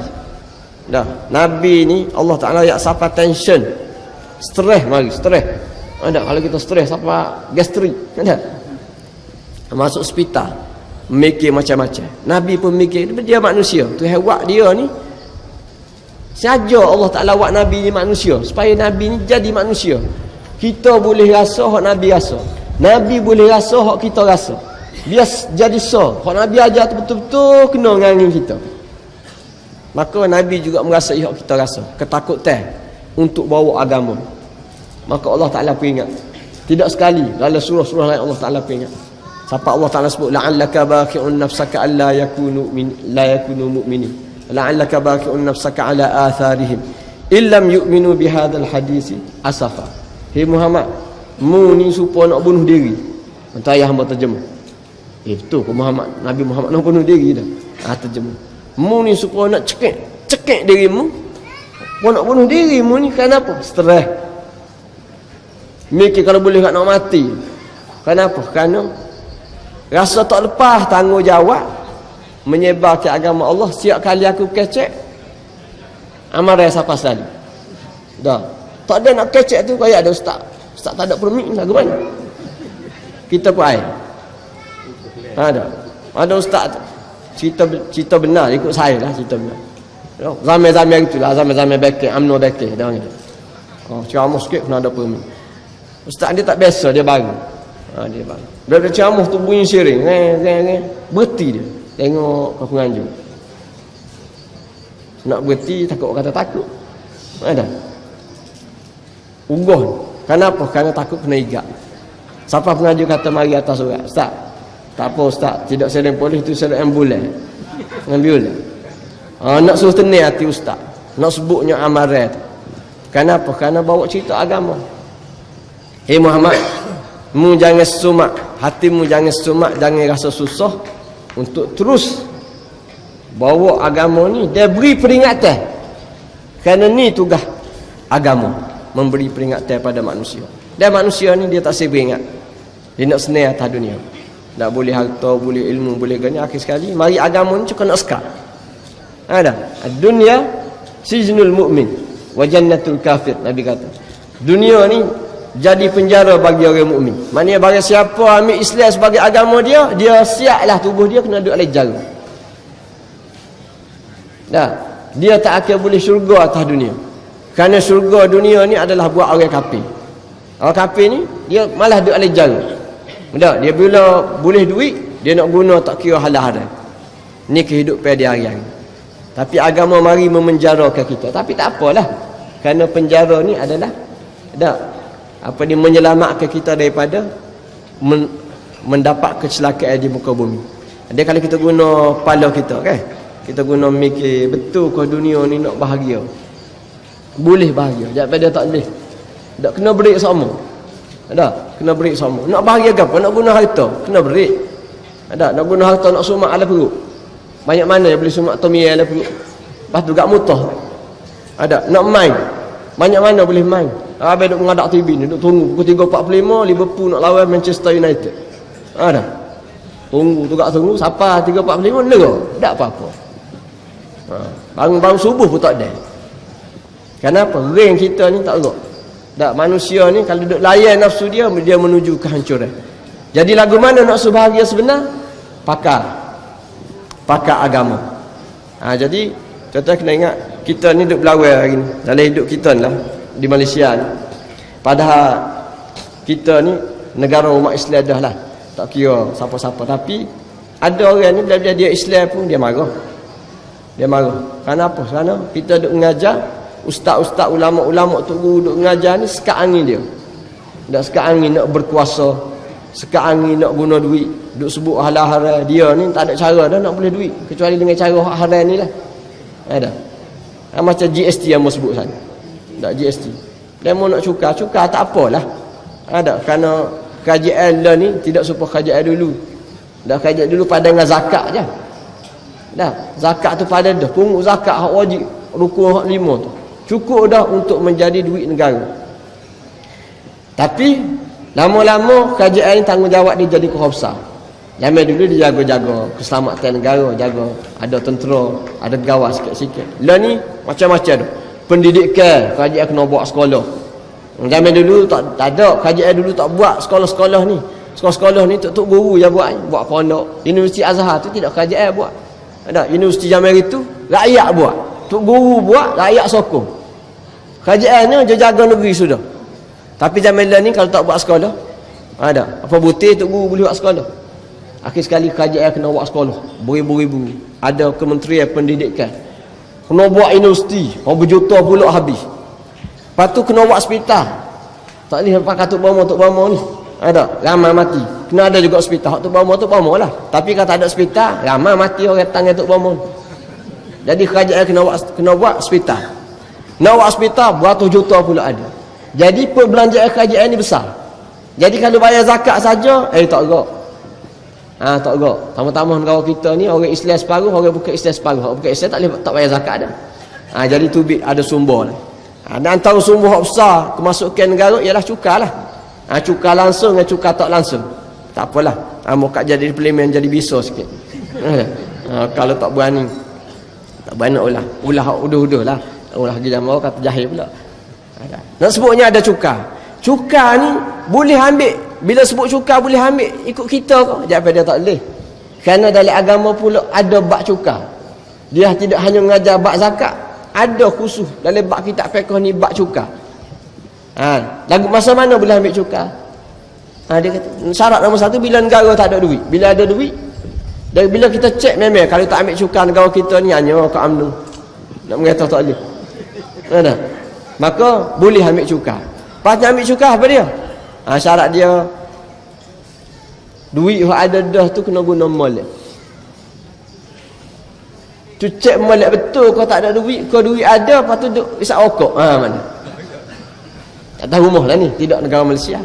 Nabi ni Allah Ta'ala ayat siapa tension, stres mari, stres. Kalau kita stres siapa gastrik, masuk hospital, mikir macam-macam. Nabi pun mikir, dia manusia. Tu hewak dia ni. Saja Allah Ta'ala buat Nabi ni manusia supaya Nabi ni jadi manusia. Kita boleh rasa hak Nabi rasa. Nabi boleh rasa hak kita rasa. Dia jadi hak Nabi ajar tu betul-betul kena dengan kita. Maka Nabi juga merasai hak kita rasa, ketakutan untuk bawa agama. Maka Allah Ta'ala peringat. Tidak sekali dalam surah-surah lain Allah Ta'ala peringat. Sampai Allah Ta'ala sebut la'allaka baqi'un nafsaka alla yakunu mu'minin. La'allaka baqi'un nafsaka ala atharihim illam yu'minu bihadzal hadisi asafa. Hei Muhammad, mu ni supaya nak bunuh diri. Entah ayah hamba terjemah. Betul ke Muhammad? Nabi Muhammad nak bunuh diri dah. Terjemah. Mu ni supaya nak cekik dirimu. Kau nak bunuh dirimu ni kenapa? Stres. Mikir kalau boleh nak mati. Kenapa? Kerana rasa tak lepas tanggungjawab menyebar ke agama Allah. Setiap kali aku kecek amaran siapa sekali. Tak ada nak kecek tu kayak ada ustaz tak ada permit nak ke mana? Kita pun air. Ada ustaz cerita benar ikut saya lah, cerita benar. Zaman-zaman itulah, zaman-zaman bekir, UMNO bekir dah ni. Ceramah sikit kena ada permit. Ustaz dia tak biasa, dia baru. Dia baru. Bila ceramah tu bunyi siring. berhenti dia. Tengok kau penganjur. Nak berhenti takut kata takut. Ada. Unggun. Kenapa? Kerana takut kena igat. Siapa pengajar kata mari atas surat? Ustaz, tak apa ustaz, tidak selain polis tu selain ambulan. Ambulan. Nak suruh tenang hati ustaz. Nak sebutnya amaran. Kenapa? Kerana bawa cerita agama. Muhammad, mu jangan sumak, hatimu jangan sumak, jangan rasa susah untuk terus bawa agama ni. Dia beri peringatan. Kerana ni tugas agama, memberi peringatan pada manusia. Dan manusia ni dia tak sibuk ingat. Dia nak senang atas dunia. Tak boleh harta, boleh ilmu, boleh gani. Akhir sekali, mari agama ni cukup nak sekal. Ada. Dunia sijnul mu'min wa jannatul kafir. Nabi kata. Dunia ni jadi penjara bagi orang mukmin. Maknanya bagi siapa ambil Islam sebagai agama dia, dia siaplah tubuh dia kena duduk dalam jara. Dah. Dia tak akan boleh syurga atas dunia. Kerana syurga dunia ni adalah buat orang kafir. Orang kafir ni dia malah duduk dalam jara. Tak, dia bila boleh duit, dia nak guna tak kira halal haram. Ni kehidupan dia hari-hari. Tapi agama mari memenjarakan kita. Tapi tak apalah. Kerana penjara ni adalah dia menyelamatkan kita daripada mendapat kecelakaan di muka bumi. Dia kalau kita guna kepala kita kan, kita guna mikir betul ke dunia ni nak bahagia. Boleh bahagia. Jangan dia tak boleh. Tak kena break sama. Ada, kena break sama. Nak bahagia ke apa? Nak guna harta, kena break. Ada, nak guna harta nak sumak ala perut. Banyak mana yang boleh sumak Tommy ala perut. Lepas tu gak mutah. Ada, nak main. Banyak mana boleh main. Habis duk mengadak TV ni, duk tunggu pukul 3.45 Liverpool nak lawan Manchester United. Ada. Tunggu siapa 3.45 lega. Tak apa-apa. Bangun subuh pun tak ada. Kenapa? Ring kita ni tak gerak. Tak, manusia ni kalau duduk layan nafsu dia menuju kehancuran. Jadi lagu mana nafsu bahagia sebenar? Pakar agama. Jadi kita kena ingat, kita ni duduk berlawan hari ni dalam hidup kita ni lah di Malaysia ni. Padahal kita ni negara umat Islam dah lah, tak kira siapa-siapa. Tapi ada orang ni bila dia Islam pun dia marah. Kenapa? Kerana kita duduk mengajar, ustaz-ustaz, ulama-ulama tu duduk mengajar ni sekat angin dia. Tak sekat angin nak berkuasa, sekat angin nak guna duit, duduk sebut halal haram. Dia ni tak ada cara dah nak boleh duit kecuali dengan cara haram ni lah. Ada. Macam GST yang mau sebut sana. Tak GST. Dia mau nak cukai tak apalah. Ada, kerana kajian lah ni tidak supaya kajian dulu. Dah kajian dulu pada dengan zakat je. Dah, zakat tu pada dah. Pungut zakat hak wajib, rukun hak 5 tu. Cukup dah untuk menjadi duit negara. Tapi lama-lama kajian ni tanggungjawab dia jadi korupsi. Zaman dulu dia jaga-jaga keselamatan negara, jaga ada tentera, ada gawat sikit-sikit. Lah ni macam-macam tu. Pendidikan, kajian kena buat sekolah. Zaman dulu tak ada, kajian dulu tak buat sekolah-sekolah ni. Sekolah-sekolah ni tok guru yang buat pondok. Universiti Azhar tu tidak kajian buat. Ada universiti zaman itu rakyat buat. Tok guru buat, rakyat sokong. Kajiannya dia jaga negeri sudah. Tapi zaman ni kalau tak buat sekolah, ada apa butir tok guru boleh buat sekolah. Akhir sekali kajian kena buat sekolah beribu-ribu. Ada kementerian pendidikan kena buat universiti, berjuta pula habis. Lepas tu kena buat hospital. Tak boleh pakai Tok Bama ni. Ada ramai mati. Kena ada juga hospital. Tok Bama lah. Tapi kalau tak ada hospital, ramai mati orang tangan Tok Bama. Jadi kerajaan kena buat hospital. Nak buat hospital beratus juta pula ada. Jadi perbelanjaan kerajaan ni besar. Jadi kalau bayar zakat saja, tak gerak. Tak gerak. Tama-tama negara kita ni orang Islam separuh, orang bukan Islam separuh. Orang bukan Islam tak bayar zakat dah. Jadi tu ada sumber lah. Dan antara sumber hak besar kemasukan negara ialah cukai lah. Cukai langsung dengan cukai tak langsung. Tak apalah. Mokat jadi parlimen jadi bisa sikit. Kalau tak berani ulah udah lah. Ulah pergi jamaah kata jahil pula. Nak sebutnya ada cukai. Cukai ni boleh ambil. Bila sebut cukai boleh ambil ikut kita ke? Jangan dia tak boleh. Kerana dalam agama pula ada bab cukai. Dia tidak hanya mengajar bab zakat. Ada khusus dalam bab kitab fiqh ni bab cukai. Lagu masa mana boleh ambil cukai? Dia kata syarat nombor 1 bila negara tak ada duit. Bila ada duit Dan bila kita cek memang kalau tak ambil cukai negara kita ni hanya kat UMNO. Nak mengata tak boleh. Ada. Maka boleh ambil cukai. Pas ambil cukai apa dia? Syarat dia duit yang ada dah tu kena guna molek. Tu cek molek betul kau tak ada duit, kau duit ada lepas tu duk isap rokok. Mana? Tak tahu rumah lah ni, tidak negara Malaysia.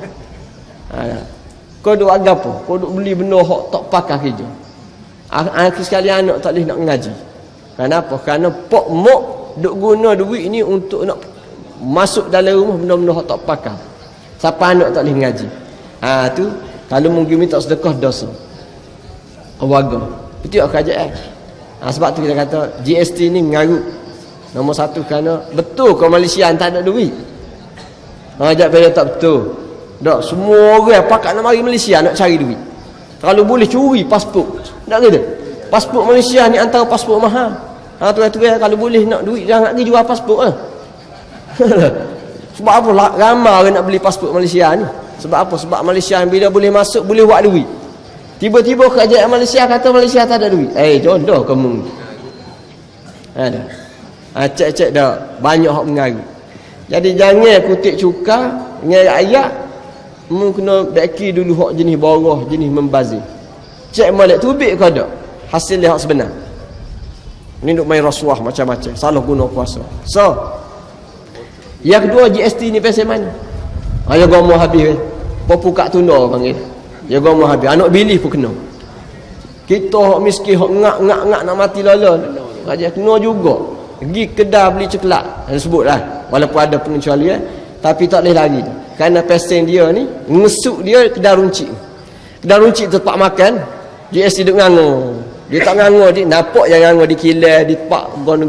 Kau duk agak apa? Kau duk beli benda hak tak pakai kerja. Akhir sekali anak tak boleh nak mengaji. Kenapa? Kerana pok mok duk guna duit ni untuk nak masuk dalam rumah benda-benda hak tak pakai. Siapa anak tak boleh mengaji? Tu kalau mungkin minta sedekah dosa. Warga. Betul kerajaan. Sebab tu kita kata GST ni mengarut. Nombor satu kerana betul kau Malaysia tak ada duit. Ajak bela tak betul. Tak, semua orang pakat nak mari Malaysia nak cari duit. Kalau boleh curi pasport. Tak kata? Pasport Malaysia ni antara pasport mahal. Tu kalau boleh nak duit jangan pergi jual pasport lah. Sebab apa ramai orang nak beli pasport Malaysia ni? Sebab apa? Sebab Malaysia bila boleh masuk boleh buat duit. Tiba-tiba kerajaan Malaysia kata Malaysia tak ada duit. Jodoh kamu. Ada. Cek-cek dah banyak hak mengaru. Jadi jangan kutip cukai dengan ayat mu kena beki dulu hak jenis borah, jenis membazir. Cek molek tubik ke tak? Hasil dia hak sebenar. Ni duk main rasuah macam-macam. Salah guna kuasa. So, yang kedua GST ni pasal mana? Ya gomo habis. Popukak tunda panggil. Ya gomo habis. Anak bilih pun kena. Kita hak miskin hak ngak-ngak nak mati lala. Raja kena juga. Pergi kedai beli coklat. Sebutlah. Walaupun ada pengecualian, tapi tak boleh lari. Kerana pesen dia ni ngesuk dia kedai runcit. Kedai runcit tempat makan, GST duk ngangur. Dia tak ngangur, dia nampak yang ngangur di kilang, di pak gon.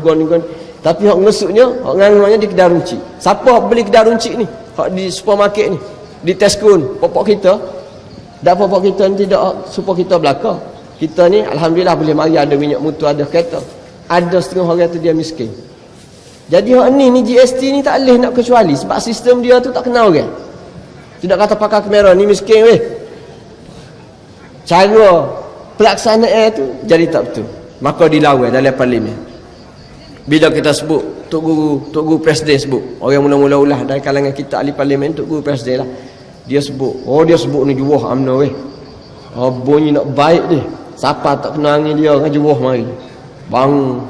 Tapi hak ngesuknya, hak ngangurnya di kedai runcit. Siapa beli kedai runcit ni? Hak di supermarket ni, di Tesco ni, popok kita. Dak popok kita ni tidak super kita belaka. Kita ni alhamdulillah boleh mari ada minyak mutu, ada kereta. Ada setengah orang tu dia miskin. Jadi hak ni GST ni tak boleh nak kecuali sebab sistem dia tu tak kenal orang. Tidak kata pakai kamera ni miskin weh. Cara pelaksanaan tu jadi tak betul. Maka dilawan dalam parlimen. Bila kita sebut Tok Guru Presiden sebut, orang mula-mula ulah dari kalangan kita ahli parlimen, Tok Guru Presiden lah. Dia sebut ni juah UMNO weh. Bunyi nak baik dia. Siapa tak kenal dengan dia dengan juah mari. Bang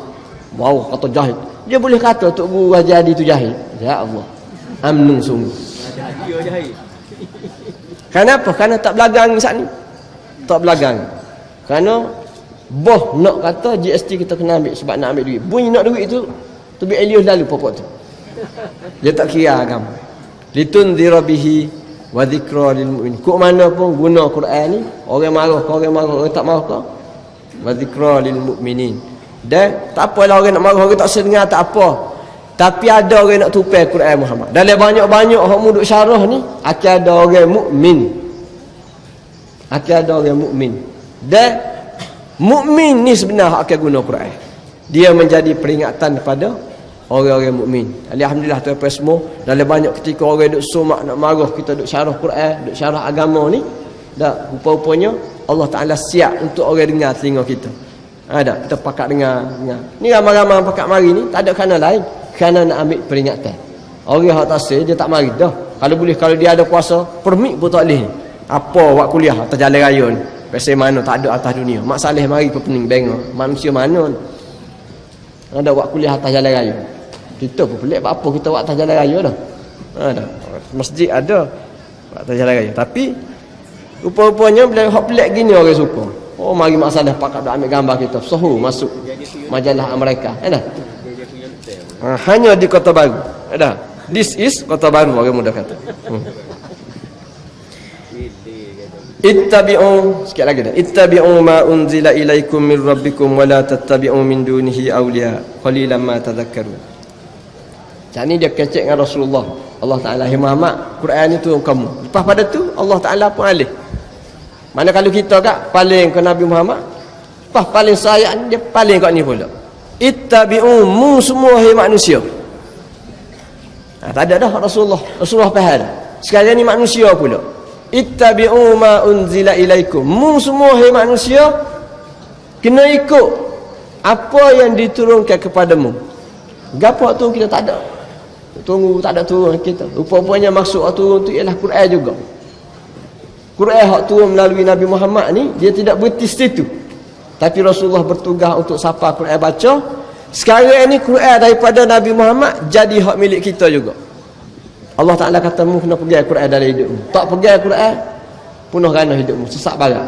mau kata jahit. Dia boleh kata Tok Guru Haji Adi tu jahit. Ya Allah. UMNO sungguh. Dia jahit. Kenapa? Kerana tak belagang saat ni. Tak belagang. Kerana boh nak kata GST kita kena ambil sebab nak ambil duit. Bunyi nak duit tu bi Elius lalu popok tu. Dia tak kira agama. Litunzira bihi wa dzikra lil mu'min. Kok mana pun guna Quran ni, orang marah, orang tak marah kau. Wa dzikra lil mu'minin. Dan tak apalah orang nak marah, orang tak sedengar tak apa. Tapi ada orang nak tupai Quran Muhammad. Dalam banyak-banyak hak mu duk syarah ni, akan ada orang mukmin. Akan ada orang mukmin. Dan mukmin ni sebenarnya akan guna Quran. Dia menjadi peringatan kepada orang-orang mukmin. Alhamdulillah tuan-tuan semua, dalam banyak ketika orang duk somak nak marah kita duk syarah Quran, duk syarah agama ni, dak rupa-rupanya Allah Taala siap untuk orang dengar telinga kita. Ada kita pakat dengar. Ni ramai-ramai pakat mari ni tak ada kerana lain, kerana nak ambil peringatan. Orang hak tasir dia tak mari dah. Kalau dia ada kuasa, permit pun tak boleh. Apa buat kuliah atas jalan raya ni? Pasal mana tak ada atas dunia. Mak Saleh mari pening bengok. Manusia mana ni? Ada buat kuliah atas jalan raya. Kita pun pelik apa kita buat atas jalan raya dah. Ada. Masjid ada buat atas jalan raya. Tapi rupa-rupanya bila hak pelik gini orang suka. Oh mari Mak Saleh pakat dah ambil gambar kita. Sohu masuk majalah Amerika. Ada. Hanya di Kota Baru. Ada. This is Kota Baru orang muda kata. Ittabi'u sikit lagi dah. Ittabi'u ma unzila ilaikum min rabbikum wa la tattabi'u min dunihi awliya qalilan ma tadhakkarun. Jadi dia kecek dengan Rasulullah. Allah Taala, "Hai Muhammad, Quran itu kamu." Lepas pada tu Allah Taala pun alih. Mana kalau kita kat paling ke Nabi Muhammad, lepas paling sayang dia paling kat ni pula. Ittabi'u mu semua hai manusia. Tak ada dah Rasulullah faham. Sekarang ni manusia pula. Ittabi'u ma unzila ilaikum. Mu semua hai manusia Kena ikut apa yang diturunkan kepadamu. Gapo tu kita tak ada. Tunggu tak ada turun kita. Rupanya maksud turun tu ialah Quran juga. Quran hak turun melalui Nabi Muhammad ni, dia tidak berhenti situ. Tapi Rasulullah bertugas untuk siapa Quran baca. Sekarang ni Quran daripada Nabi Muhammad jadi hak milik kita juga. Allah Ta'ala kata mu kena pegang Quran dalam hidupmu. Tak pegang Quran, punah rana hidupmu, sesak barat.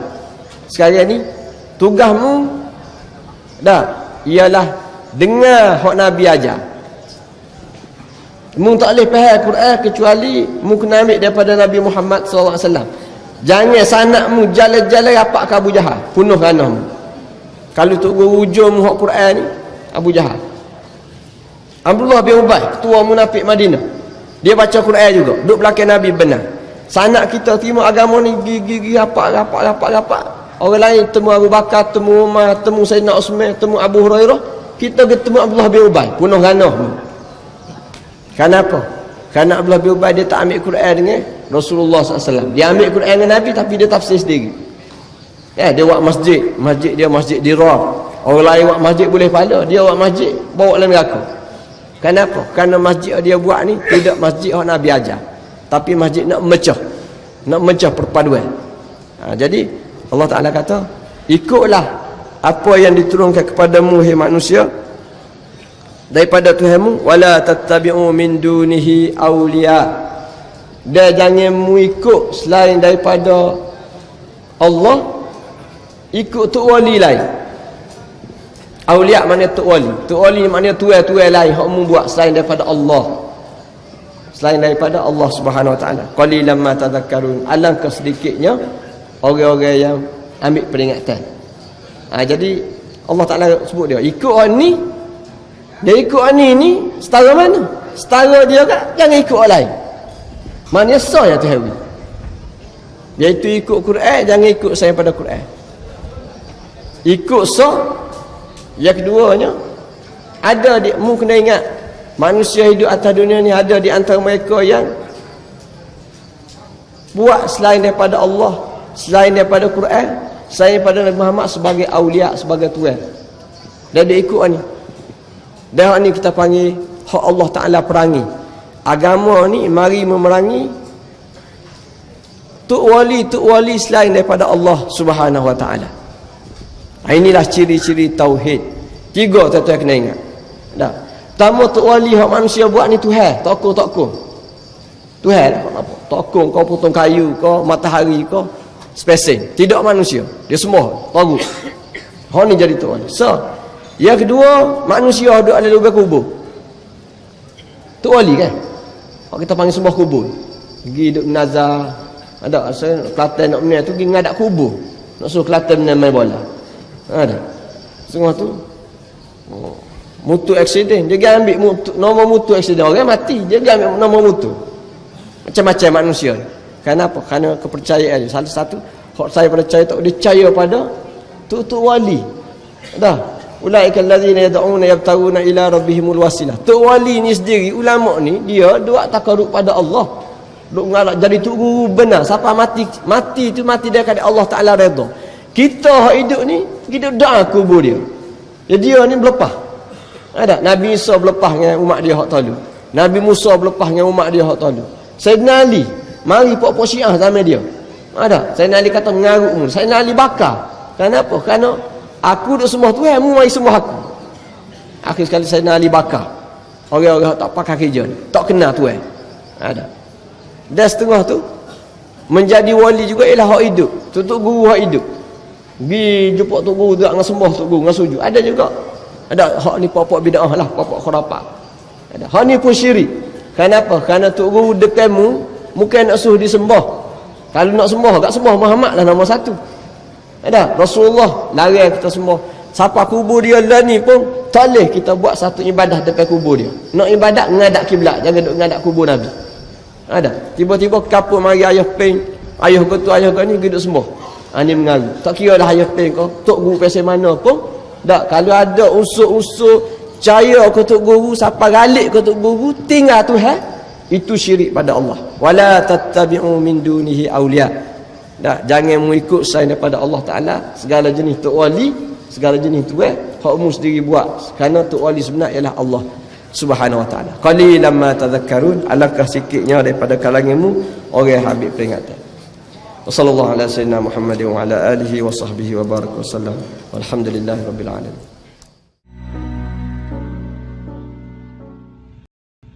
Sekarang ni tugasmu dah ialah dengar hak Nabi ajar. Mu tak boleh faham Quran kecuali mu kena ambil daripada Nabi Muhammad SAW. Jangan sanakmu jalan-jalan rapat ke Abu Jahal, punuh ranahmu. Kalau tok guru hujung hak Quran ni Abu Jahal. Abdullah bin Ubay, ketua munafik Madinah. Dia baca Quran juga, duduk belakang Nabi benar. Sanak kita terima agama ni gigi rapat. Orang lain temu Abu Bakar, temu Umar, temu Sayyidina Uthman, temu Abu Hurairah, kita ketemu Abdullah bin Ubay, punuh ranah. Kenapa? Kerana Abdullah bin Ubay dia tak ambil Quran dengan Rasulullah SAW. Dia ambil Quran dengan Nabi tapi dia tafsir sendiri. Ya, dia buat masjid dia masjid dirar. Orang lain buat masjid boleh pahala, dia buat masjid bawa dalam neraka. Kenapa? Kerana masjid dia buat ni tidak masjid yang Nabi ajar, tapi masjid nak memecah perpaduan. Jadi Allah Ta'ala kata, ikutlah apa yang diturunkan kepadamu hai manusia daripada Tuhanmu, wala tattabi'u min dunihi awliya, dan jangan mu ikut selain daripada Allah, ikut tok wali lain. Awliya maknanya tok wali maknanya tuan-tuan lain hak mu buat selain daripada Allah, selain daripada Allah Subhanahu Wa Taala. Qalilan ma tadhakkarun, alangkah sedikitnya orang-orang yang ambil peringatan. Jadi Allah Taala sebut dia ikut orang ni, dia ikut orang ni setara mana? Setara dia kan, jangan ikut orang lain. Maknanya sah ya Tuhan. Iaitu ikut Quran, jangan ikut selain pada Quran. Ikut sah. Yang keduanya, ada di, mu kena ingat, manusia hidup atas dunia ni ada di antara mereka yang buat selain daripada Allah, selain daripada Quran, selain daripada Nabi Muhammad sebagai awliya, sebagai tuan. Dan dia ikut ni. Dan hak ni kita panggil hak Allah Ta'ala perangi. Agama ni mari memerangi tuk wali selain daripada Allah Subhanahu Wa Ta'ala. Inilah ciri-ciri tauhid. 3 tuan-tuan kena ingat. Dah. Pertama, tok wali hak manusia buat ni Tuhan, tokoh. Tuhan apa? Tokoh kau potong kayu, kau matahari, kau spesing. Tidak manusia. Dia semua tagut. Hak ni jadi tok wali. So, yang kedua, manusia duduk ada lubang kubur. Tok wali kan? Hak kita panggil sembah kubur. Pergi duduk nazar. Ada saya Kelantan nak menang tu pergi ngadak kubur. Nak suruh Kelantan menang main bola. Ada. Semua tu mutu aksiden, dia pergi ambil nombor mutu aksiden, orang mati dia pergi ambil nombor mutu. Macam-macam manusia. Kenapa? Kerana kepercayaan. Salah satu hak saya percaya tak dia percaya pada tu wali. Dah. Ulaikal ladzina yad'una yabtaguna ila rabbihimul wasilah. Tu wali ni sendiri, ulama ni dia doa takarrub pada Allah. Duk ngalak jadi tu guru benar. Siapa mati tu mati dia kepada Allah Taala redha. Kita hak hidup ni, kita doa kubur dia. Jadi dia ni berlepas. Ada Nabi Isa berlepas dengan umat dia hak talu. Nabi Musa berlepas dengan umat dia hak talu. Sayyidina Ali mari pok-pok Syiah zaman dia. Ada Sayyidina Ali kata mengarukmu. Sayyidina Ali bakar. Kenapa? Kerana aku duk sembah Tuhan, mu mari sembah aku. Akhir sekali Sayyidina Ali bakar. Orang-orang tak pakai kerja ni, tak kenal Tuhan. Ada. Dan setengah tu menjadi wali juga ialah hak hidup. Tutup guru hak hidup. Pergi jumpa tok guru juga dengan sembah tok guru dengan sujud. Ada juga. Ada hak ni pokok bid'ah lah, pokok khurafat. Ada. Hak ni pun syirik. Kenapa? Kerana tok guru dekatmu bukan nak suruh disembah. Kalau nak sembah, tak sembah Muhammad lah nombor 1. Ada. Rasulullah larang kita sembah. Siapa kubur dia lah ni pun tak boleh kita buat satu ibadah dekat kubur dia. Nak ibadat menghadap kiblat, jangan duk menghadap kubur Nabi. Ada. Tiba-tiba kapur mari ayah peng, ayah kau tu ayah kau ni duduk sembah. Ni mengaru. Tak kira dah ayah peng kau, tok guru pasal mana pun. Tak, kalau ada unsur-unsur percaya ke tok guru, siapa galik ke tok guru, tinggal Tuhan, itu syirik pada Allah. Wala tattabi'u min dunihi awliya. Tak, jangan mengikut selain daripada Allah Taala segala jenis tok wali, segala jenis tu hak umum sendiri buat. Kerana tu wali sebenar ialah Allah Subhanahu wa taala. Qalilan ma tadhakkarun, alangkah sikitnya daripada kalanganmu orang yang ambil peringatan. Wassallallahu ala sayyidina Muhammadin wa ala alihi wa sahbihi wa baraka wasallam. Walhamdulillahirabbil alamin.